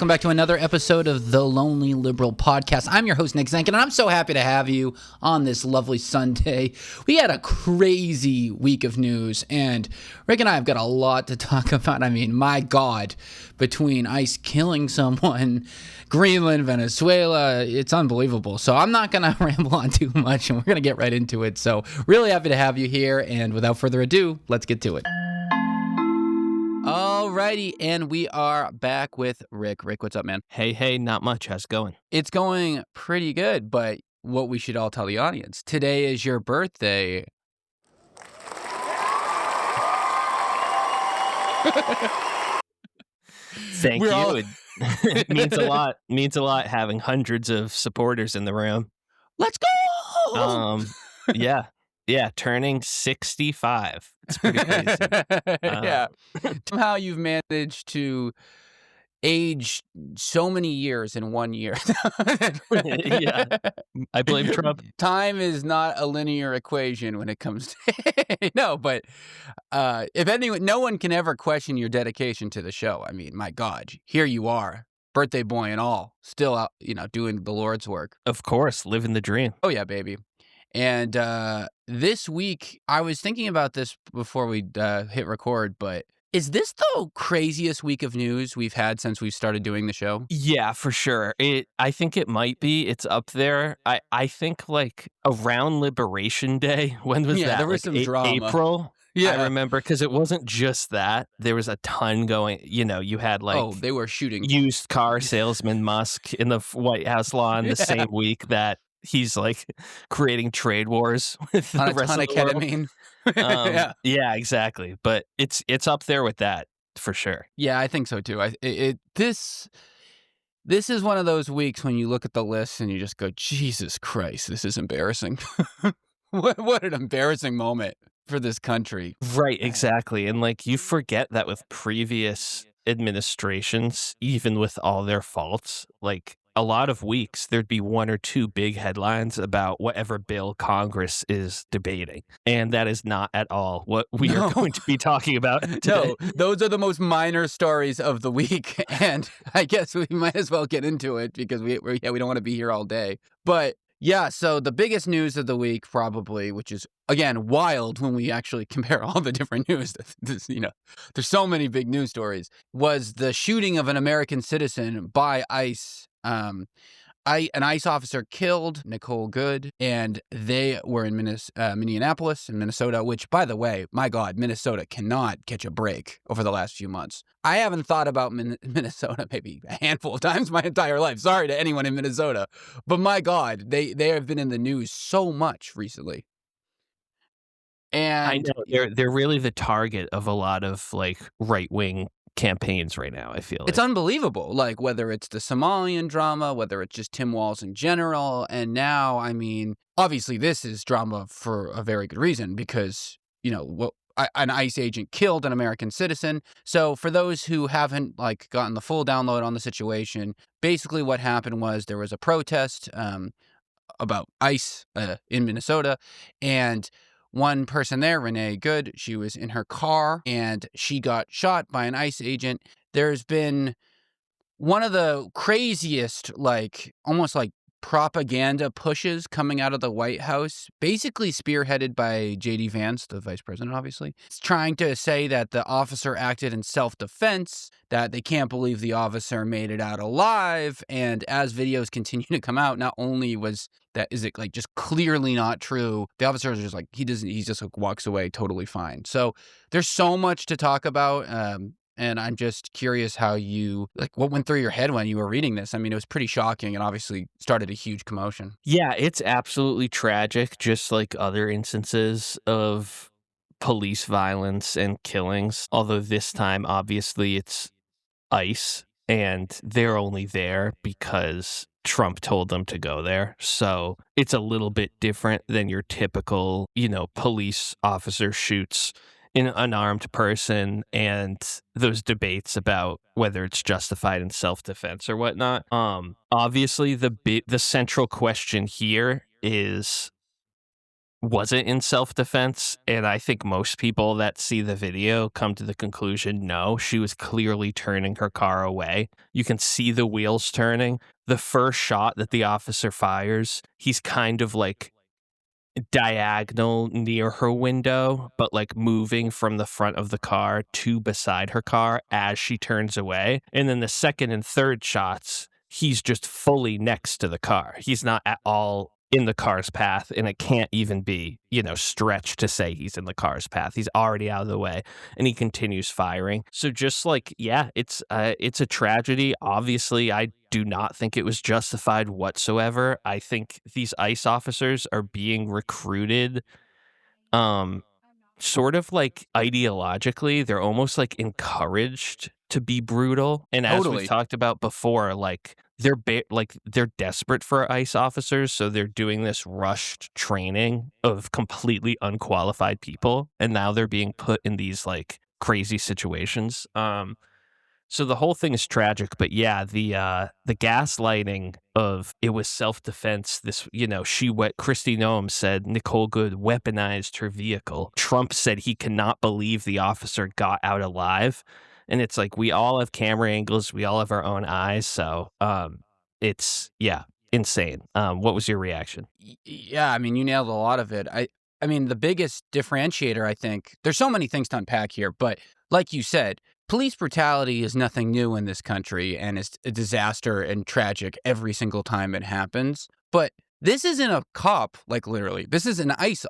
welcome back to another episode of The Lonely Liberal Podcast. I'm your host, Nick Zankin, and I'm so happy to have you on this lovely Sunday. We had a crazy week of news, and Rick and I have got a lot to talk about. I mean, my God, between ICE killing someone, Greenland, Venezuela, it's unbelievable. So I'm not going to ramble on too much, and we're going to get right into it. So really happy to have you here, and without further ado, let's get to it. Alrighty, and we are back with Rick. Rick, what's up, man? Hey, not much. How's it going? It's going pretty good, but what we should all tell the audience, today is your birthday. Thank you. It means a lot. Means a lot having hundreds of supporters in the room. Let's go! Yeah, turning 65. It's pretty crazy. Yeah. Somehow you've managed to age so many years in 1 year. Yeah, I blame Trump. Time is not a linear equation when it comes to no, but if anyone, no one can ever question your dedication to the show. I mean, my God, here you are, birthday boy and all, still out, doing the Lord's work. Of course, living the dream. Oh yeah, baby. And this week, I was thinking about this before we hit record, but is this the craziest week of news we've had since we started doing the show? Yeah, for sure. I think it might be. It's up there. I think like around Liberation Day. When was that? There was some drama. April. Yeah, I remember because it wasn't just that. There was a ton going. You had like they were shooting used car salesman Musk in the White House lawn the same week that he's like creating trade wars with on the a rest ton of of the world. ketamine. Yeah, exactly. But it's up there with that for sure. Yeah, I think so too. This is one of those weeks when you look at the list and you just go, Jesus Christ, this is embarrassing. What an embarrassing moment for this country. Right, exactly. And like you forget that with previous administrations, even with all their faults, like a lot of weeks, there'd be one or two big headlines about whatever bill Congress is debating. And that is not at all what we are going to be talking about today. No, those are the most minor stories of the week. And I guess we might as well get into it because we don't want to be here all day. But yeah, so the biggest news of the week probably, which is, again, wild when we actually compare all the different news. There's so many big news stories, was the shooting of an American citizen by ICE. An ICE officer killed Nicole Good, and they were in Minneapolis in Minnesota, which, by the way, my God, Minnesota cannot catch a break over the last few months. I haven't thought about Minnesota maybe a handful of times my entire life. Sorry to anyone in Minnesota, but my God, they have been in the news so much recently. And I know they're really the target of a lot of like right-wing campaigns right now. I feel like it's unbelievable, like whether it's the Somalian drama, whether it's just Tim Walz in general. And now, I mean, obviously this is drama for a very good reason because, an ICE agent killed an American citizen. So for those who haven't like gotten the full download on the situation, basically what happened was there was a protest about ICE in Minnesota, and one person there, Renée Good, she was in her car and she got shot by an ICE agent. There's been one of the craziest, almost like propaganda pushes coming out of the White House, basically spearheaded by J.D. Vance, the vice president, obviously. It's trying to say that the officer acted in self-defense, that they can't believe the officer made it out alive. And as videos continue to come out, not only is it like just clearly not true, the officer is just like, he just like walks away totally fine. So there's so much to talk about. And I'm just curious how what went through your head when you were reading this? I mean, it was pretty shocking and obviously started a huge commotion. Yeah, it's absolutely tragic, just like other instances of police violence and killings. Although this time, obviously, it's ICE and they're only there because Trump told them to go there. So it's a little bit different than your typical, police officer shoots an unarmed person and those debates about whether it's justified in self-defense or whatnot. Obviously, the central question here is wasn't in self-defense, and I think most people that see the video come to the conclusion, no, she was clearly turning her car away. You can see the wheels turning. The first shot that the officer fires, he's kind of like diagonal near her window, but like moving from the front of the car to beside her car as she turns away. And then the second and third shots, he's just fully next to the car. He's not at all in the car's path, and it can't even be, stretched to say he's in the car's path. He's already out of the way, and he continues firing. So just like, yeah, it's a tragedy. Obviously, I do not think it was justified whatsoever. I think these ICE officers are being recruited, um, sort of like ideologically. They're almost like encouraged to be brutal. And as we've Totally. talked about before, like they're desperate for ICE officers, so they're doing this rushed training of completely unqualified people, and now they're being put in these like crazy situations. So the whole thing is tragic, but yeah, the gaslighting of it was self-defense. This, Kristi Noem said Nicole Good weaponized her vehicle. Trump said he cannot believe the officer got out alive. And it's like, we all have camera angles, we all have our own eyes. So it's, yeah, insane. What was your reaction? Yeah, I mean, you nailed a lot of it. I mean, the biggest differentiator, I think, there's so many things to unpack here, but like you said, police brutality is nothing new in this country, and it's a disaster and tragic every single time it happens. But this isn't a cop, like literally. This is an ICE.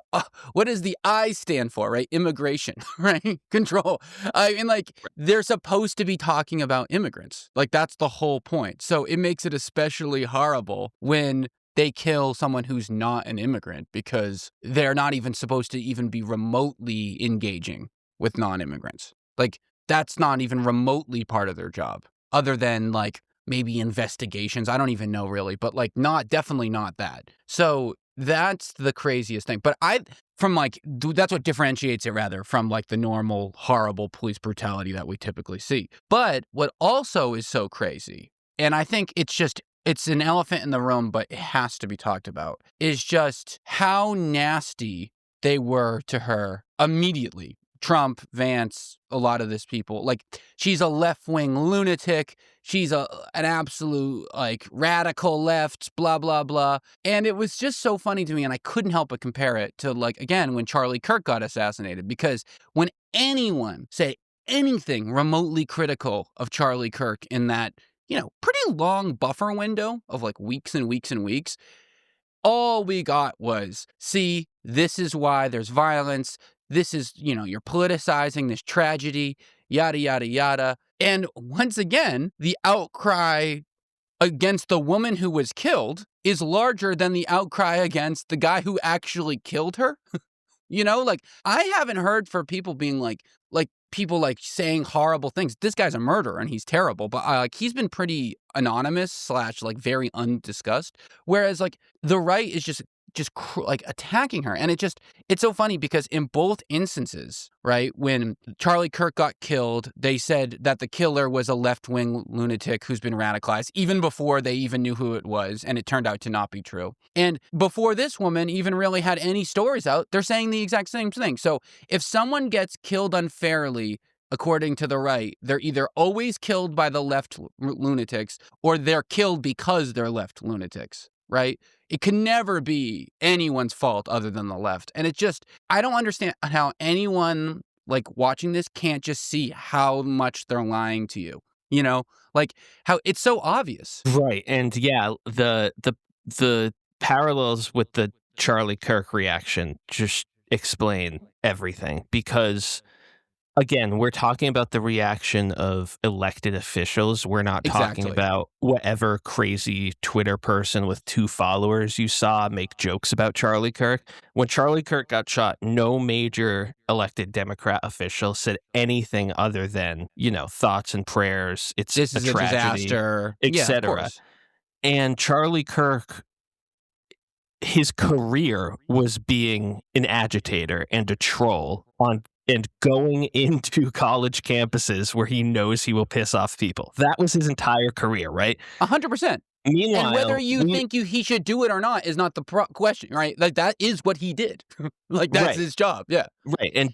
What does the I stand for, right? Immigration, right? Control. I mean, like, they're supposed to be talking about immigrants. Like, that's the whole point. So it makes it especially horrible when they kill someone who's not an immigrant, because they're not even supposed to even be remotely engaging with non-immigrants. Like, that's not even remotely part of their job, other than like maybe investigations. I don't even know really, but like definitely not that. So that's the craziest thing. But that's what differentiates it rather from like the normal horrible police brutality that we typically see. But what also is so crazy, and I think it's an elephant in the room, but it has to be talked about, is just how nasty they were to her immediately. Trump, Vance, a lot of these people. Like, she's a left-wing lunatic. She's an absolute, like, radical left, blah, blah, blah. And it was just so funny to me, and I couldn't help but compare it to, like, again, when Charlie Kirk got assassinated. Because when anyone said anything remotely critical of Charlie Kirk in that, pretty long buffer window of, like, weeks and weeks and weeks, all we got was, see, this is why there's violence. This is, you're politicizing this tragedy, yada, yada, yada. And once again, the outcry against the woman who was killed is larger than the outcry against the guy who actually killed her. Like, I haven't heard for people being like people like saying horrible things. This guy's a murderer and he's terrible, but like he's been pretty anonymous / like very undiscussed. Whereas like the right is just like attacking her. And it's so funny because in both instances, right, when Charlie Kirk got killed, they said that the killer was a left-wing lunatic who's been radicalized even before they even knew who it was. And it turned out to not be true. And before this woman even really had any stories out, they're saying the exact same thing. So if someone gets killed unfairly, according to the right, they're either always killed by the left lunatics or they're killed because they're left lunatics, right? It can never be anyone's fault other than the left. And I don't understand how anyone like watching this can't just see how much they're lying to you, like how it's so obvious. Right. And yeah, the parallels with the Charlie Kirk reaction just explain everything, because again, we're talking about the reaction of elected officials. We're not talking Exactly. about whatever crazy Twitter person with 2 followers you saw make jokes about Charlie Kirk. When Charlie Kirk got shot, no major elected Democrat official said anything other than, thoughts and prayers. It's This a is a tragedy, disaster. Yeah, of etc. course. And Charlie Kirk, his career was being an agitator and a troll and going into college campuses where he knows he will piss off people. That was his entire career, right? 100%. And whether Meanwhile, you think he should do it or not is not the question, right? Like, that is what he did. Like, that's right. his job. Yeah. Right, and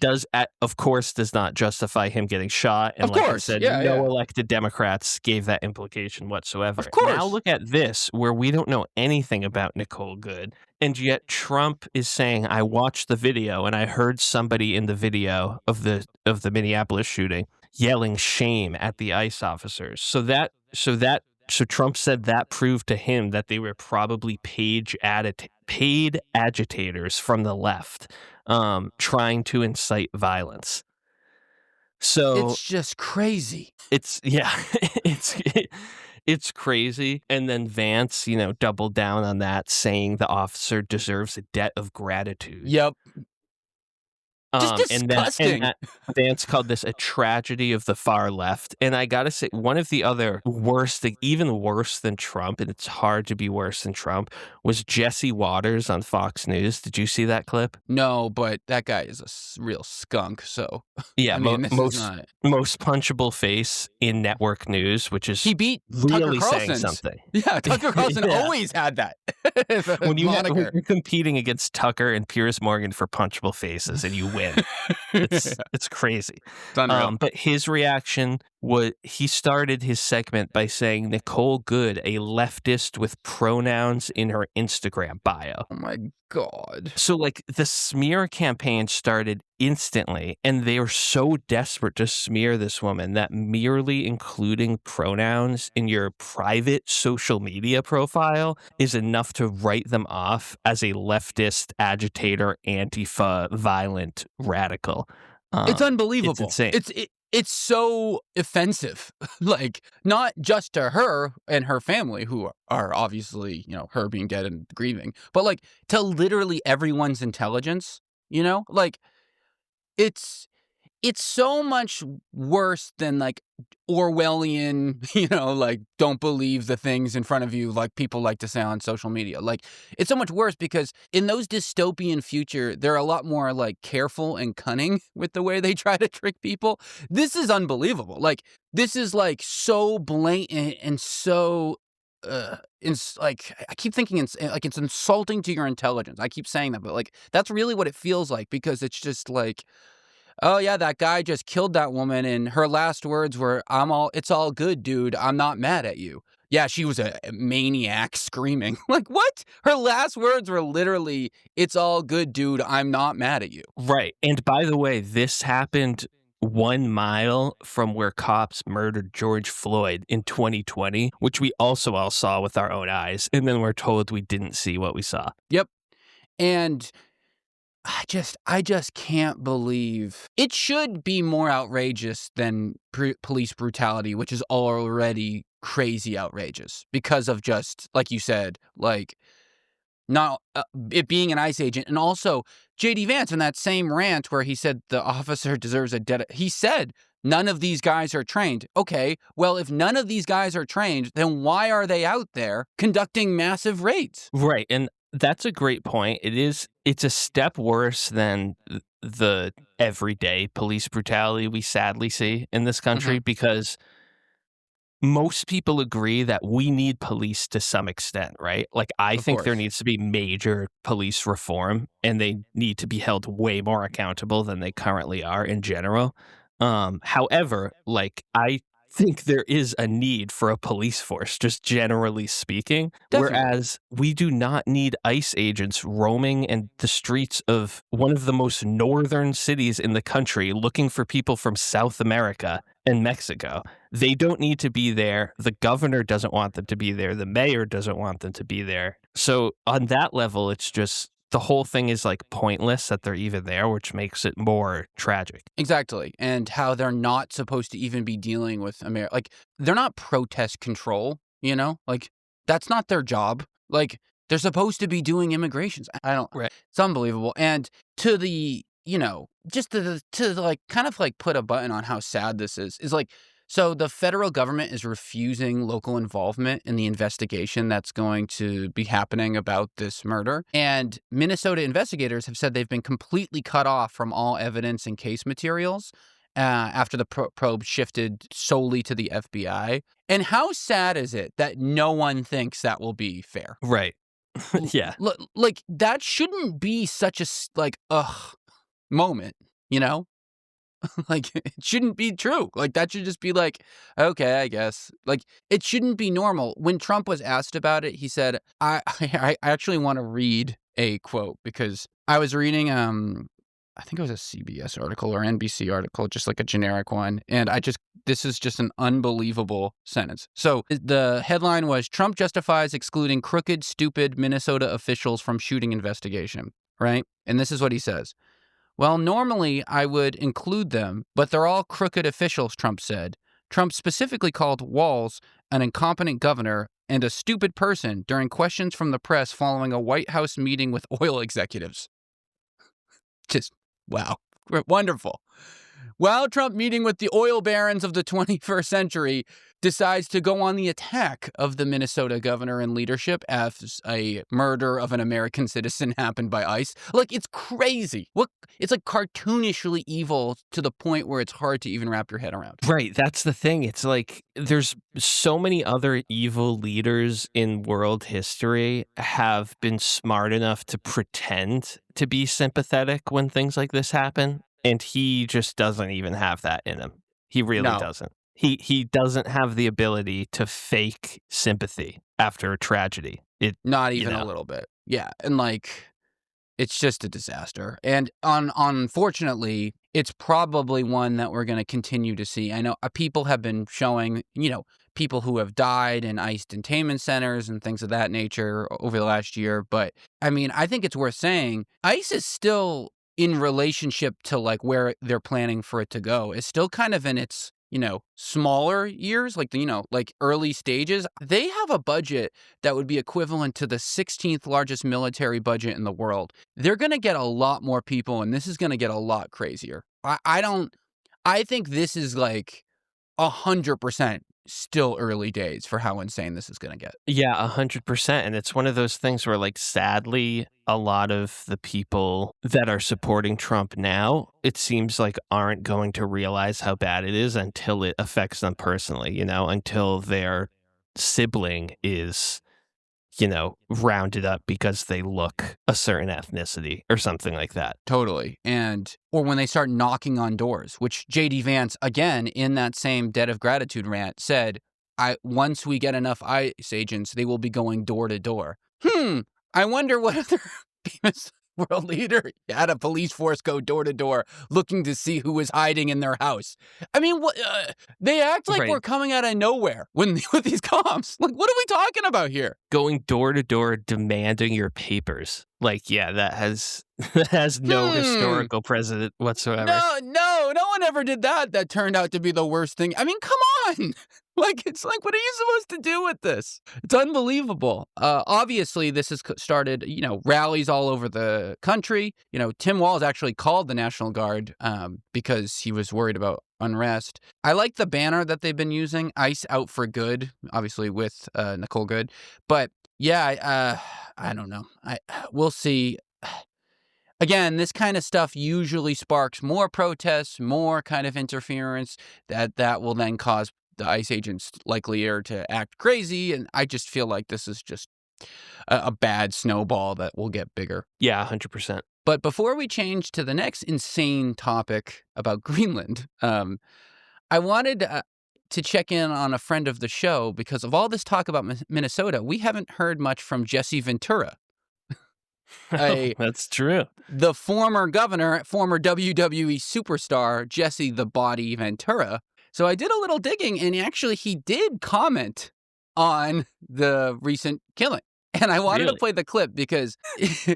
of course, does not justify him getting shot, and Of like I course. said, Yeah, no yeah. elected Democrats gave that implication Of whatsoever. Now course. look at this, where we don't know anything about Nicole Good, and yet Trump is saying, "I watched the video, and I heard somebody in the video of the Minneapolis shooting yelling shame at the ICE officers." So Trump said that proved to him that they were probably paid agitators from the left, trying to incite violence. So It's just crazy. it's yeah, it's it's crazy. And then Vance, doubled down on that, saying the officer deserves a debt of gratitude. Yep. Just And disgusting. that Vance called this a tragedy of the far left. And I gotta say, one of the other worst, like, even worse than Trump, and it's hard to be worse than Trump, was Jesse Waters on Fox News. Did you see that clip? No, but that guy is a real skunk. So, Yeah, I mean, this is not. most punchable face in network news, which is He beat Tucker really saying Carlson's. something. Yeah, Tucker Carlson Yeah. always had that When moniker. you're competing against Tucker and Piers Morgan for punchable faces and you win, Yeah, it's crazy. it's unreal. But his reaction was, he started his segment by saying Nicole Good, a leftist with pronouns in her Instagram bio. Oh my God. So, like, the smear campaign started instantly, and they were so desperate to smear this woman that merely including pronouns in your private social media profile is enough to write them off as a leftist agitator, Antifa, violent radical. It's It's unbelievable. insane. It's so offensive. Like, not just to her and her family, who are obviously, her being dead and grieving, but like to literally everyone's intelligence, Like, it's it's so much worse than like Orwellian, like, don't believe the things in front of you, like people like to say on social media. Like, it's so much worse because in those dystopian future, they're a lot more like careful and cunning with the way they try to trick people. This is unbelievable. Like, this is like so blatant and so like, I keep thinking like it's insulting to your intelligence. I keep saying that, but like that's really what it feels like, because it's just like, oh yeah, that guy just killed that woman, and her last words were, it's all good, dude. I'm not mad at you." Yeah, she was a maniac screaming. Like, what? Her last words were literally, "It's all good, dude. I'm not mad at you." Right. And by the way, this happened 1 mile from where cops murdered George Floyd in 2020, which we also all saw with our own eyes. And then we're told we didn't see what we saw. Yep. And I just can't believe it should be more outrageous than police brutality, which is already crazy outrageous because of, just like you said, like, not it being an ICE agent. And also JD Vance in that same rant where he said the officer deserves a debt. He said none of these guys are trained. Okay, well, if none of these guys are trained, then why are they out there conducting massive raids? Right. And that's a great point. It's a step worse than the everyday police brutality we sadly see in this country, because most people agree that we need police to some extent, right? Like, I Of think there course. needs to be major police reform, and they need to be held way more accountable than they currently are in general. However, like, I think there is a need for a police force, just generally speaking, Definitely. whereas we do not need ICE agents roaming in the streets of one of the most northern cities in the country looking for people from South America and Mexico. They don't need to be there. The governor doesn't want them to be there. The mayor doesn't want them to be there. So on that level, it's just, the whole thing is like pointless that they're even there, which makes it more tragic. Exactly. And how they're not supposed to even be dealing with America. Like, they're not protest control, Like, that's not their job. Like, they're supposed to be doing immigrations. I don't, Right. it's unbelievable. And to the, just to like kind of like put a button on how sad this is like, so the federal government is refusing local involvement in the investigation that's going to be happening about this murder. And Minnesota investigators have said they've been completely cut off from all evidence and case materials. after the probe shifted solely to the FBI. And how sad is it that no one thinks that will be fair? Right. Yeah. Like, that shouldn't be such a, like, ugh, moment, you know? Like, it shouldn't be true. Like, that should just be like, okay, I guess. Like, it shouldn't be normal. When Trump was asked about it, he said, I actually want to read a quote because I was reading, I think it was a CBS article or NBC article, just like a generic one. And this is just an unbelievable sentence. So the headline was Trump justifies excluding crooked, stupid Minnesota officials from shooting investigation, right? And this is what he says. Well, normally I would include them, but they're all crooked officials, Trump said. Trump specifically called Walz an incompetent governor and a stupid person during questions from the press following a White House meeting with oil executives. Just, wow. Wonderful. While Trump, meeting with the oil barons of the 21st century, decides to go on the attack of the Minnesota governor and leadership as a murder of an American citizen happened by ICE. Like, it's crazy. It's like cartoonishly evil to the point where it's hard to even wrap your head around. Right. That's the thing. It's like there's so many other evil leaders in world history have been smart enough to pretend to be sympathetic when things like this happen. And he just doesn't even have that in him. He really No. doesn't. He doesn't have the ability to fake sympathy after a tragedy. Not even a little bit. Yeah. And like, it's just a disaster. And unfortunately, it's probably one that we're going to continue to see. I know people have been showing, people who have died in ICE detainment centers and things of that nature over the last year. But I mean, I think it's worth saying ICE is still in relationship to like where they're planning for it to go. It's still kind of in its, smaller years, like, like early stages. They have a budget that would be equivalent to the 16th largest military budget in the world. They're going to get a lot more people, and this is going to get a lot crazier. I think this is like 100% still early days for how insane this is going to get. Yeah, 100%. And it's one of those things where, like, sadly, a lot of the people that are supporting Trump now, it seems like aren't going to realize how bad it is until it affects them personally, until their sibling is, rounded up because they look a certain ethnicity or something like that. Totally. Or when they start knocking on doors, which J.D. Vance, again, in that same Debt of Gratitude rant, said, once we get enough ICE agents, they will be going door to door. I wonder what other famous world leader had a police force go door to door looking to see who was hiding in their house. I mean, they act like we're coming out of nowhere with these cops. Like, what are we talking about here? Going door to door demanding your papers. Like, yeah, that has no historical precedent whatsoever. No one ever did that. That turned out to be the worst thing. I mean, come on. Like, it's like, what are you supposed to do with this? It's unbelievable. Obviously, this has started, rallies all over the country. Tim Walz actually called the National Guard because he was worried about unrest. I like the banner that they've been using, ICE Out for Good, obviously with Nicole Good. But yeah, I don't know. We'll see. Again, this kind of stuff usually sparks more protests, more kind of interference that will then cause the ICE agents likelier to act crazy. And I just feel like this is just a bad snowball that will get bigger. Yeah, 100%. But before we change to the next insane topic about Greenland, I wanted to check in on a friend of the show because of all this talk about Minnesota. We haven't heard much from Jesse Ventura. That's true. The former governor, former WWE superstar, Jesse the Body Ventura. So I did a little digging, and actually he did comment on the recent killing. And I wanted to play the clip because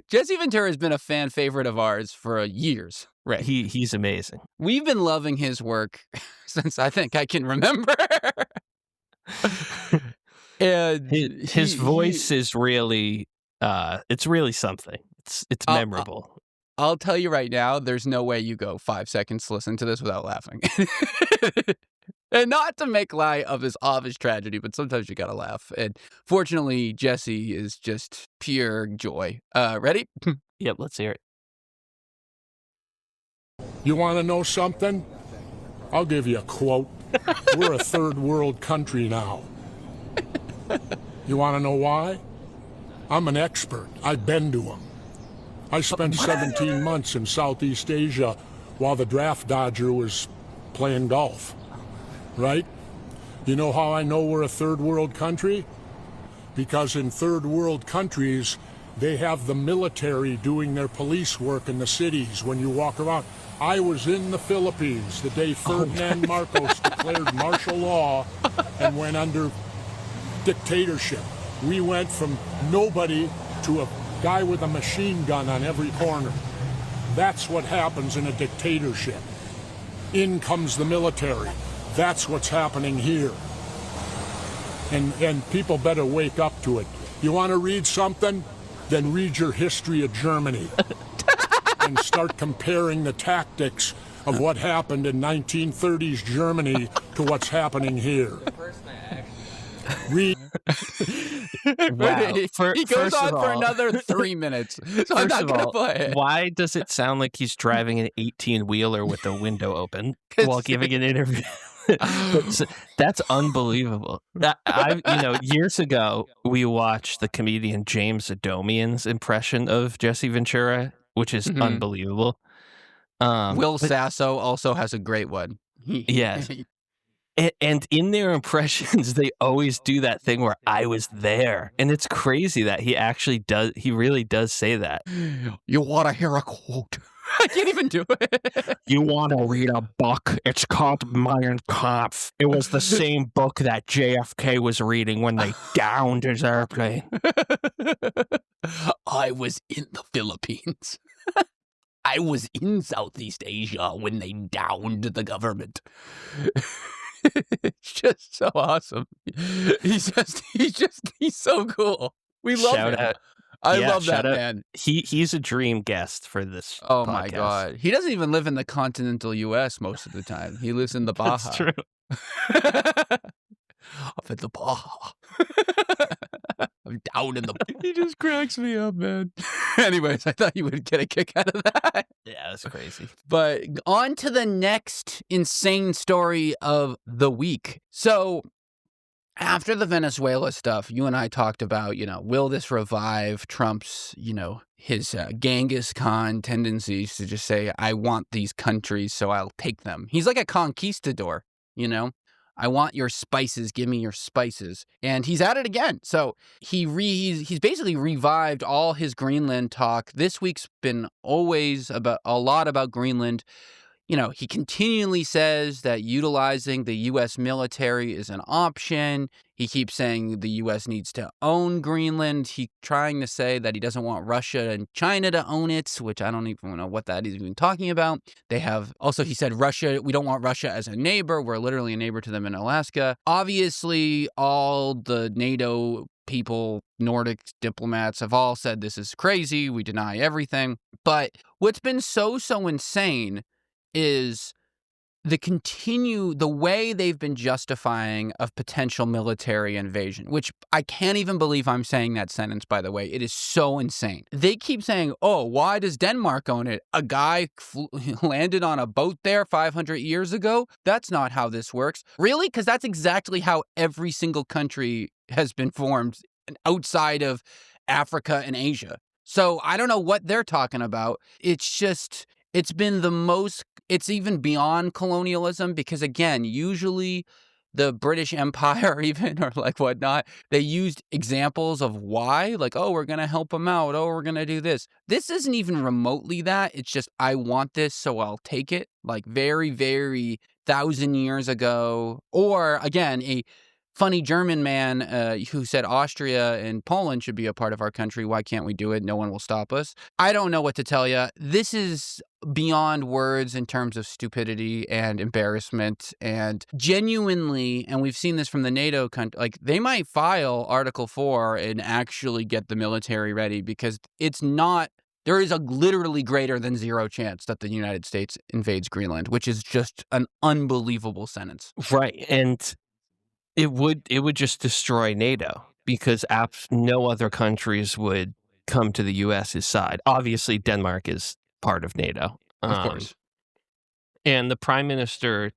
Jesse Ventura has been a fan favorite of ours for years. Right. He's amazing. We've been loving his work since I think I can remember. And his voice is really it's really something. It's memorable. I'll tell you right now, there's no way you go 5 seconds to listen to this without laughing. And not to make light of his obvious tragedy, but sometimes you gotta laugh. And fortunately, Jesse is just pure joy. Ready? Yep, let's hear it. You want to know something? I'll give you a quote. We're a third world country now. You want to know why? I'm an expert. I've been to them. I spent 17 months in Southeast Asia while the draft dodger was playing golf. Right? You know how I know we're a third world country? Because in third world countries, they have the military doing their police work in the cities when you walk around. I was in the Philippines the day Ferdinand Marcos declared martial law and went under dictatorship. We went from nobody to a guy with a machine gun on every corner. That's what happens in a dictatorship. In comes the military. That's what's happening here. And people better wake up to it. You want to read something? Then read your history of Germany and start comparing the tactics of what happened in 1930s Germany to what's happening here. Read. Wow. He goes on for another 3 minutes. So I'm not going to play it. Why does it sound like he's driving an 18-wheeler with the window open while giving an interview? That's unbelievable. Years ago, we watched the comedian James Adomian's impression of Jesse Ventura, which is unbelievable. Will Sasso also has a great one. Yes. And in their impressions, they always do that thing where I was there. And it's crazy that he really does say that. You want to hear a quote? I can't even do it. You want to read a book? It's called Mein Kampf. It was the same book that JFK was reading when they downed his airplane. I was in the Philippines. I was in Southeast Asia when they downed the government. It's just so awesome. He's so cool. We love him. Out. I love that man. He's a dream guest for this podcast. My God. He doesn't even live in the continental U.S. most of the time. He lives in the Baja. That's true. Up in the Baja. I'm down in the... He just cracks me up, man. Anyways, I thought you would get a kick out of that. Yeah, that's crazy. But on to the next insane story of the week. So... after the Venezuela stuff, you and I talked about, will this revive Trump's, his Genghis Khan tendencies to just say, I want these countries, so I'll take them. He's like a conquistador, I want your spices, give me your spices. And he's at it again. So he's basically revived all his Greenland talk. This week's been always about a lot about Greenland. He continually says that utilizing the U.S. military is an option. He keeps saying the U.S. needs to own Greenland. He's trying to say that he doesn't want Russia and China to own it, which I don't even know what that is even talking about. He said Russia, we don't want Russia as a neighbor. We're literally a neighbor to them in Alaska. Obviously, all the NATO people, Nordic diplomats have all said this is crazy. We deny everything. But what's been so insane is the way they've been justifying of potential military invasion, which I can't even believe I'm saying that sentence, by the way. It is so insane. They keep saying, why does Denmark own it? A guy landed on a boat there 500 years ago? That's not how this works. Really? Because that's exactly how every single country has been formed outside of Africa and Asia. So I don't know what they're talking about. It's been it's even beyond colonialism because, again, usually the British Empire even or like whatnot, they used examples of why, like, we're going to help them out. We're going to do this. This isn't even remotely that. It's just, I want this, so I'll take it. Like very, very 1,000 years ago. Or, again, a funny German man who said Austria and Poland should be a part of our country. Why can't we do it? No one will stop us. I don't know what to tell you. This is beyond words in terms of stupidity and embarrassment and genuinely, and we've seen this from the NATO country, like they might file Article 4 and actually get the military ready because there is a literally greater than zero chance that the United States invades Greenland, which is just an unbelievable sentence. Right. And it would just destroy NATO because no other countries would come to the U.S.'s side. Obviously, Denmark is part of NATO. Of course. And the prime minister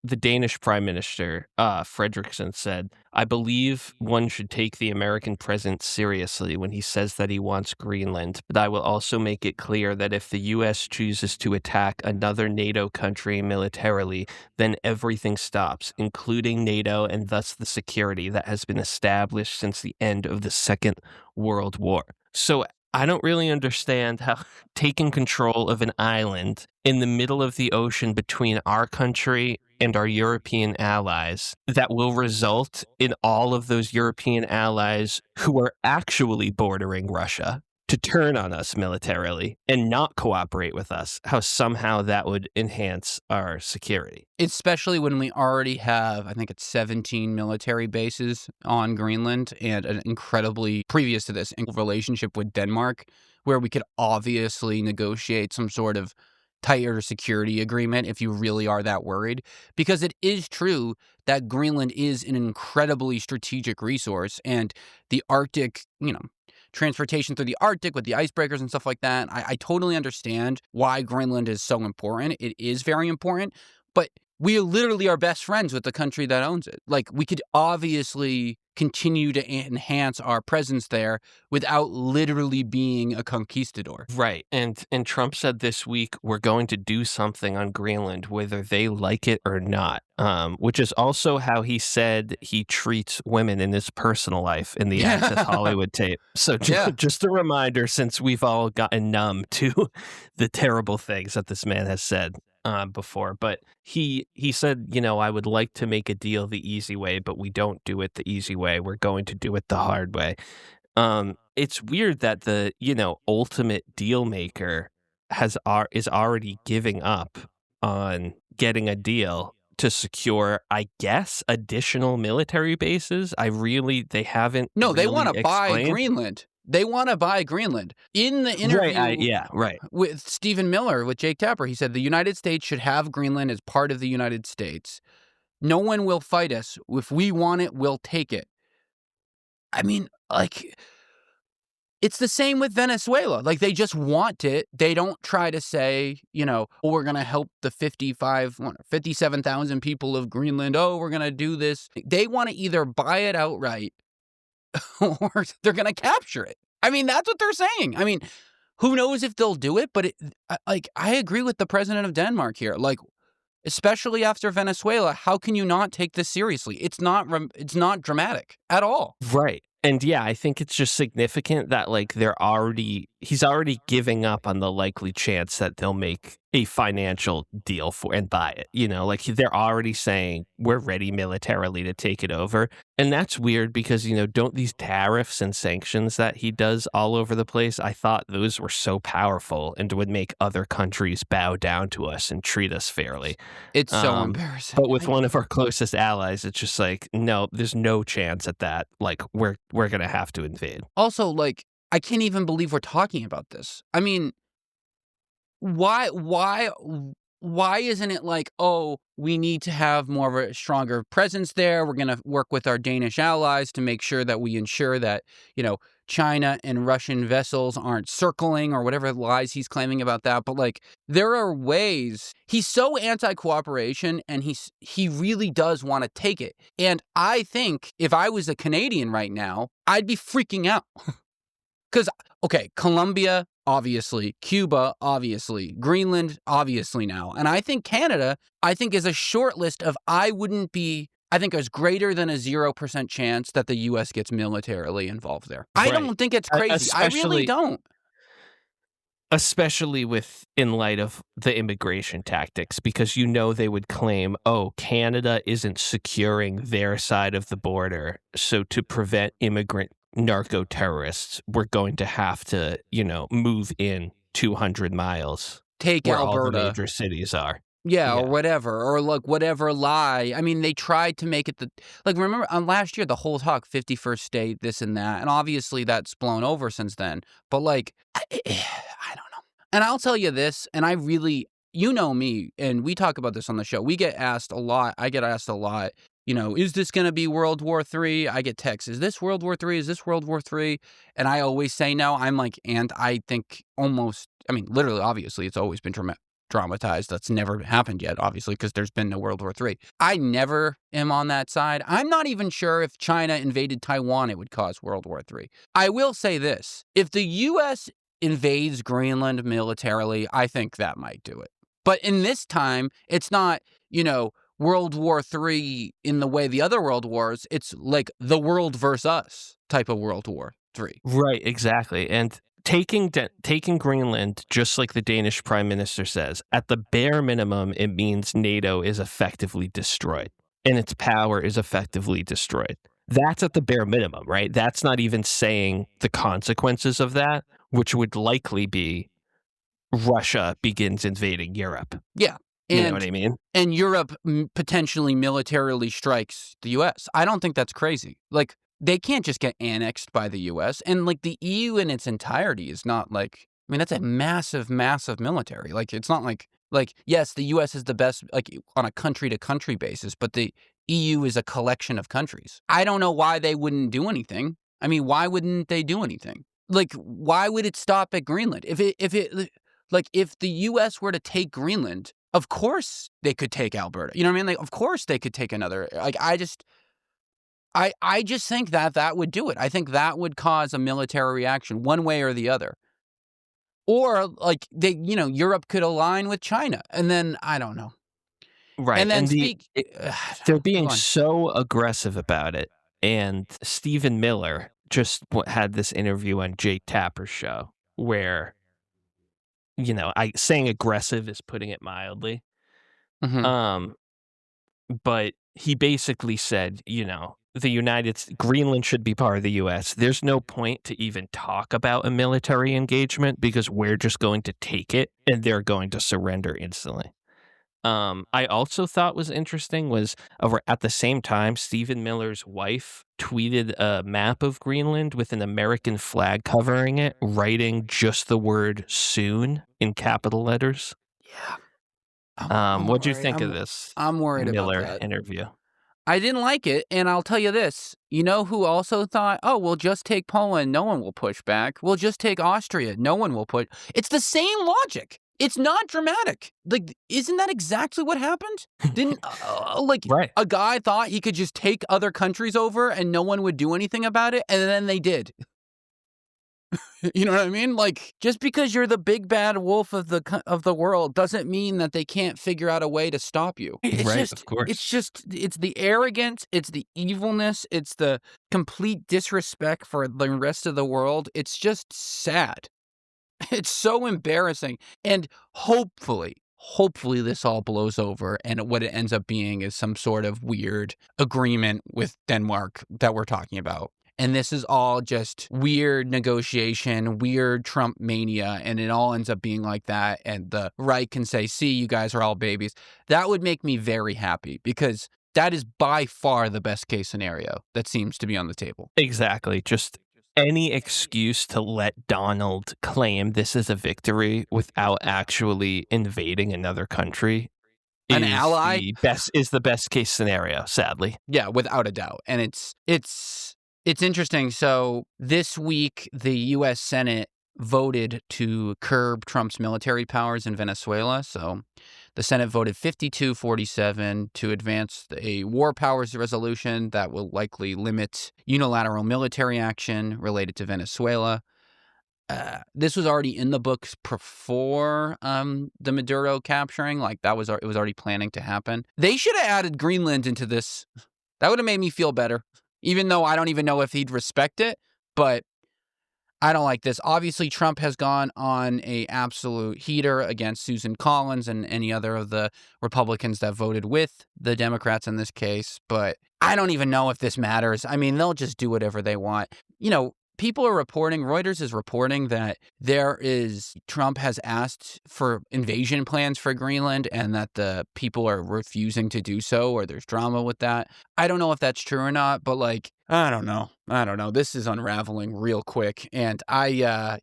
the Danish Prime Minister, Frederiksen, said, "I believe one should take the American president seriously when he says that he wants Greenland, but I will also make it clear that if the U.S. chooses to attack another NATO country militarily, then everything stops, including NATO and thus the security that has been established since the end of the Second World War." So I don't really understand how taking control of an island in the middle of the ocean between our country and our European allies that will result in all of those European allies who are actually bordering Russia to turn on us militarily and not cooperate with us, how somehow that would enhance our security. Especially when we already have, I think it's 17 military bases on Greenland and an incredibly, previous to this, relationship with Denmark, where we could obviously negotiate some sort of tighter security agreement if you really are that worried. Because it is true that Greenland is an incredibly strategic resource, and the Arctic, transportation through the Arctic with the icebreakers and stuff like that. I totally understand why Greenland is so important. It is very important, but we literally are best friends with the country that owns it. Like, we could obviously continue to enhance our presence there without literally being a conquistador. Right. And Trump said this week, we're going to do something on Greenland, whether they like it or not, which is also how he said he treats women in his personal life in the Access Hollywood tape. So just a reminder, since we've all gotten numb to the terrible things that this man has said before. But he said, I would like to make a deal the easy way, but we don't do it the easy way. We're going to do it the hard way. It's weird that the, ultimate deal maker is already giving up on getting a deal to secure, I guess, additional military bases. They haven't. No, they really want to buy explained. Greenland. They want to buy Greenland. In the interview with Stephen Miller, with Jake Tapper, he said the United States should have Greenland as part of the United States. No one will fight us. If we want it, we'll take it. I mean, it's the same with Venezuela. They just want it. They don't try to say, we're going to help the 57,000 people of Greenland. Oh, we're going to do this. They want to either buy it outright or they're going to capture it. I mean, that's what they're saying. I mean, who knows if they'll do it, but I agree with the president of Denmark here. Especially after Venezuela, how can you not take this seriously? It's not dramatic at all. Right. And yeah, I think it's just significant that he's already giving up on the likely chance that they'll make a financial deal and buy it. They're already saying we're ready militarily to take it over. And that's weird because, don't these tariffs and sanctions that he does all over the place, I thought those were so powerful and would make other countries bow down to us and treat us fairly. It's so embarrassing. But with one of our closest allies, it's just no, there's no chance at that. We're going to have to invade. Also, I can't even believe we're talking about this. I mean, why isn't it we need to have more of a stronger presence there? We're going to work with our Danish allies to make sure that we ensure that, China and Russian vessels aren't circling or whatever lies he's claiming about that. But there are ways. He's so anti-cooperation and he really does want to take it. And I think if I was a Canadian right now, I'd be freaking out. Because, okay, Colombia, obviously, Cuba, obviously, Greenland, obviously now. And I think Canada, is a short list of there's greater than a 0% chance that the U.S. gets militarily involved there. Right. I don't think it's crazy. I really don't. Especially in light of the immigration tactics, because they would claim, Canada isn't securing their side of the border. So to prevent immigrant narco-terrorists, we're going to have to, move in 200 miles. Take where Alberta. All the major cities are. Yeah, or whatever, or whatever lie. I mean, they tried to make it remember last year, the whole talk, 51st state, this and that, and obviously that's blown over since then. But I don't know. And I'll tell you this, and I really, me, and we talk about this on the show. We get asked a lot. I get asked a lot. Is this going to be World War III? I get texts. Is this World War III? Is this World War III? And I always say no. I'm and I think literally, obviously, it's always been dramatized. That's never happened yet, obviously, because there's been no World War III. I never am on that side. I'm not even sure if China invaded Taiwan, it would cause World War III. I will say this. If the U.S. invades Greenland militarily, I think that might do it. But in this time, it's not, World War III in the way the other world wars. It's like the world versus us type of World War III. Right, exactly. And taking Greenland, just like the Danish prime minister says, at the bare minimum, it means NATO is effectively destroyed and its power is effectively destroyed. That's at the bare minimum, right? That's not even saying the consequences of that, which would likely be Russia begins invading Europe. Yeah. You know what I mean? And Europe potentially militarily strikes the U.S. I don't think that's crazy. Like, they can't just get annexed by the U.S. And, like, the EU in its entirety is not, like, I mean, that's a massive, massive military. Like, it's not like, yes, the U.S. is the best, like, on a country-to-country basis, but the EU is a collection of countries. I don't know why they wouldn't do anything. I mean, why wouldn't they do anything? Like, why would it stop at Greenland? If the U.S. were to take Greenland, of course they could take Alberta. You know what I mean? Like, of course they could take another. Like, I just think that would do it. I think that would cause a military reaction one way or the other. Or, like, Europe could align with China, and then I don't know. Right. And then they're being so aggressive about it. And Stephen Miller just had this interview on Jake Tapper's show where, saying aggressive is putting it mildly. Mm-hmm. But he basically said, Greenland should be part of the U.S. There's no point to even talk about a military engagement because we're just going to take it and they're going to surrender instantly. I also thought was interesting was at the same time, Stephen Miller's wife tweeted a map of Greenland with an American flag covering it, writing just the word soon in capital letters. Yeah. What'd you think of this? I'm worried Miller about that interview. I didn't like it, and I'll tell you this. You know who also thought, oh, we'll just take Poland, no one will push back. We'll just take Austria, no one will push. It's the same logic. It's not dramatic. Like, isn't that exactly what happened? Didn't, Right. a guy thought he could just take other countries over and no one would do anything about it, and then they did. You know what I mean? Like, just because you're the big bad wolf of the world doesn't mean that they can't figure out a way to stop you. Of course. It's the arrogance, it's the evilness, it's the complete disrespect for the rest of the world. It's just sad. It's so embarrassing. And hopefully this all blows over and what it ends up being is some sort of weird agreement with Denmark that we're talking about. And this is all just weird negotiation, weird Trump mania, and it all ends up being like that. And the right can say, see, you guys are all babies. That would make me very happy because that is by far the best case scenario that seems to be on the table. Exactly. Just any excuse to let Donald claim this is a victory without actually invading another country. An ally is the best case scenario, sadly. Yeah, without a doubt. And it's interesting. So this week, the U.S. Senate voted to curb Trump's military powers in Venezuela. So the Senate voted 52-47 to advance a war powers resolution that will likely limit unilateral military action related to Venezuela. This was already in the books before the Maduro capturing. Like, it was already planning to happen. They should have added Greenland into this. That would have made me feel better. Even though I don't even know if he'd respect it, but I don't like this. Obviously, Trump has gone on a absolute heater against Susan Collins and any other of the Republicans that voted with the Democrats in this case, but I don't even know if this matters. I mean, they'll just do whatever they want. People are reporting, Reuters is reporting that Trump has asked for invasion plans for Greenland and that the people are refusing to do so, or there's drama with that. I don't know if that's true or not, but I don't know. This is unraveling real quick. And I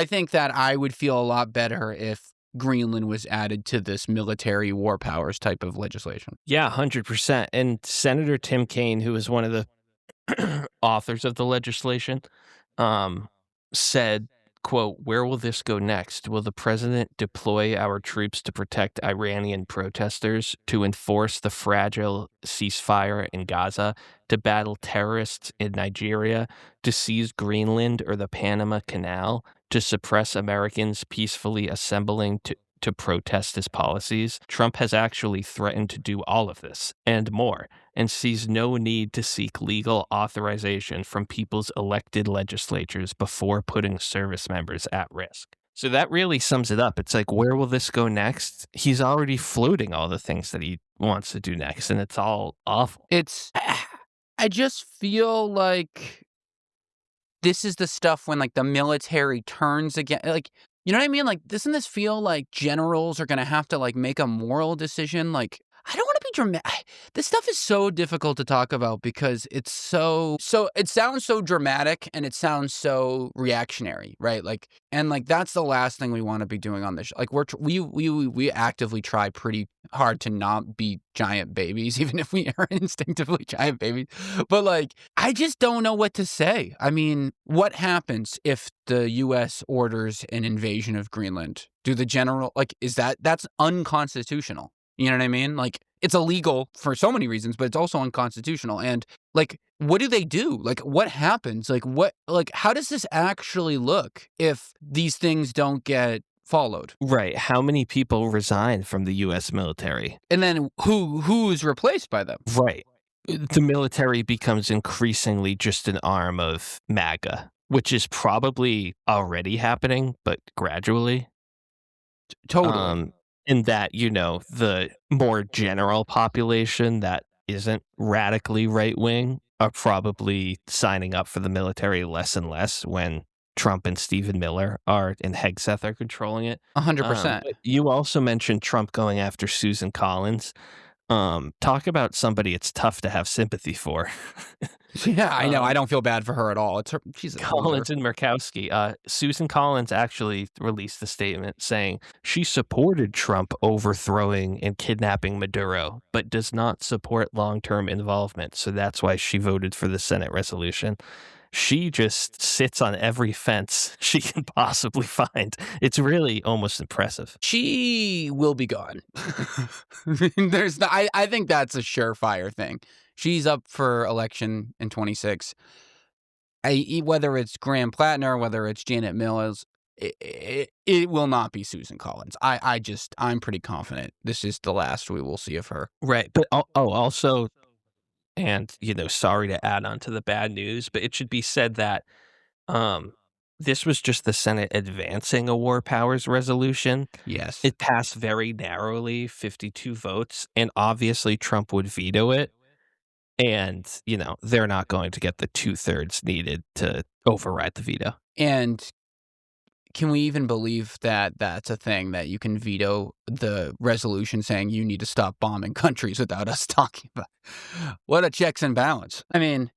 think that I would feel a lot better if Greenland was added to this military war powers type of legislation. Yeah, 100%. And Senator Tim Kaine, who is one of the authors of the legislation, said quote, "Where will this go next? Will the president deploy our troops to protect Iranian protesters, to enforce the fragile ceasefire in Gaza, to battle terrorists in Nigeria, to seize Greenland or the Panama Canal, to suppress Americans peacefully assembling to protest his policies?" Trump has actually threatened to do all of this and more, and sees no need to seek legal authorization from people's elected legislatures before putting service members at risk. So that really sums it up. It's like, where will this go next? He's already floating all the things that he wants to do next, and it's all awful. I just feel like this is the stuff when, like, the military turns again, like, you know what I mean? Like, doesn't this feel like generals are gonna have to, like, make a moral decision? Like, I don't wanna be dramatic. This stuff is so difficult to talk about because it's so it sounds so dramatic and it sounds so reactionary, right? Like, and, like, that's the last thing we wanna be doing on this like, we actively try pretty hard to not be giant babies, even if we are instinctively giant babies. But, like, I just don't know what to say. I mean, what happens if the US orders an invasion of Greenland? Do the general like, that's unconstitutional. You know what I mean? Like, it's illegal for so many reasons, but it's also unconstitutional. And, like, what do they do? Like, what happens? Like, how does this actually look if these things don't get followed? Right. How many people resign from the U.S. military? And then who's replaced by them? Right. The military becomes increasingly just an arm of MAGA, which is probably already happening, but gradually. Totally. In that, you know, the more general population that isn't radically right wing are probably signing up for the military less and less when Trump and Stephen Miller and Hegseth are controlling it. 100%. But you also mentioned Trump going after Susan Collins. Talk about somebody it's tough to have sympathy for. Yeah, I know. I don't feel bad for her at all. She's a Collins loser. and Murkowski. Susan Collins actually released a statement saying she supported Trump overthrowing and kidnapping Maduro, but does not support long-term involvement. So that's why she voted for the Senate resolution. She just sits on every fence she can possibly find. It's really almost impressive. She will be gone. I think that's a surefire thing. She's up for election in 26. Whether it's Graham Plattner, whether it's Janet Mills, it will not be Susan Collins. I'm pretty confident this is the last we will see of her. Right. But also, and, you know, sorry to add on to the bad news, but it should be said that this was just the Senate advancing a war powers resolution. Yes. It passed very narrowly, 52 votes, and obviously Trump would veto it. And, you know, they're not going to get the 2/3 needed to override the veto. And can we even believe that that's a thing, that you can veto the resolution saying you need to stop bombing countries without us talking about it? What a checks and balance. I mean,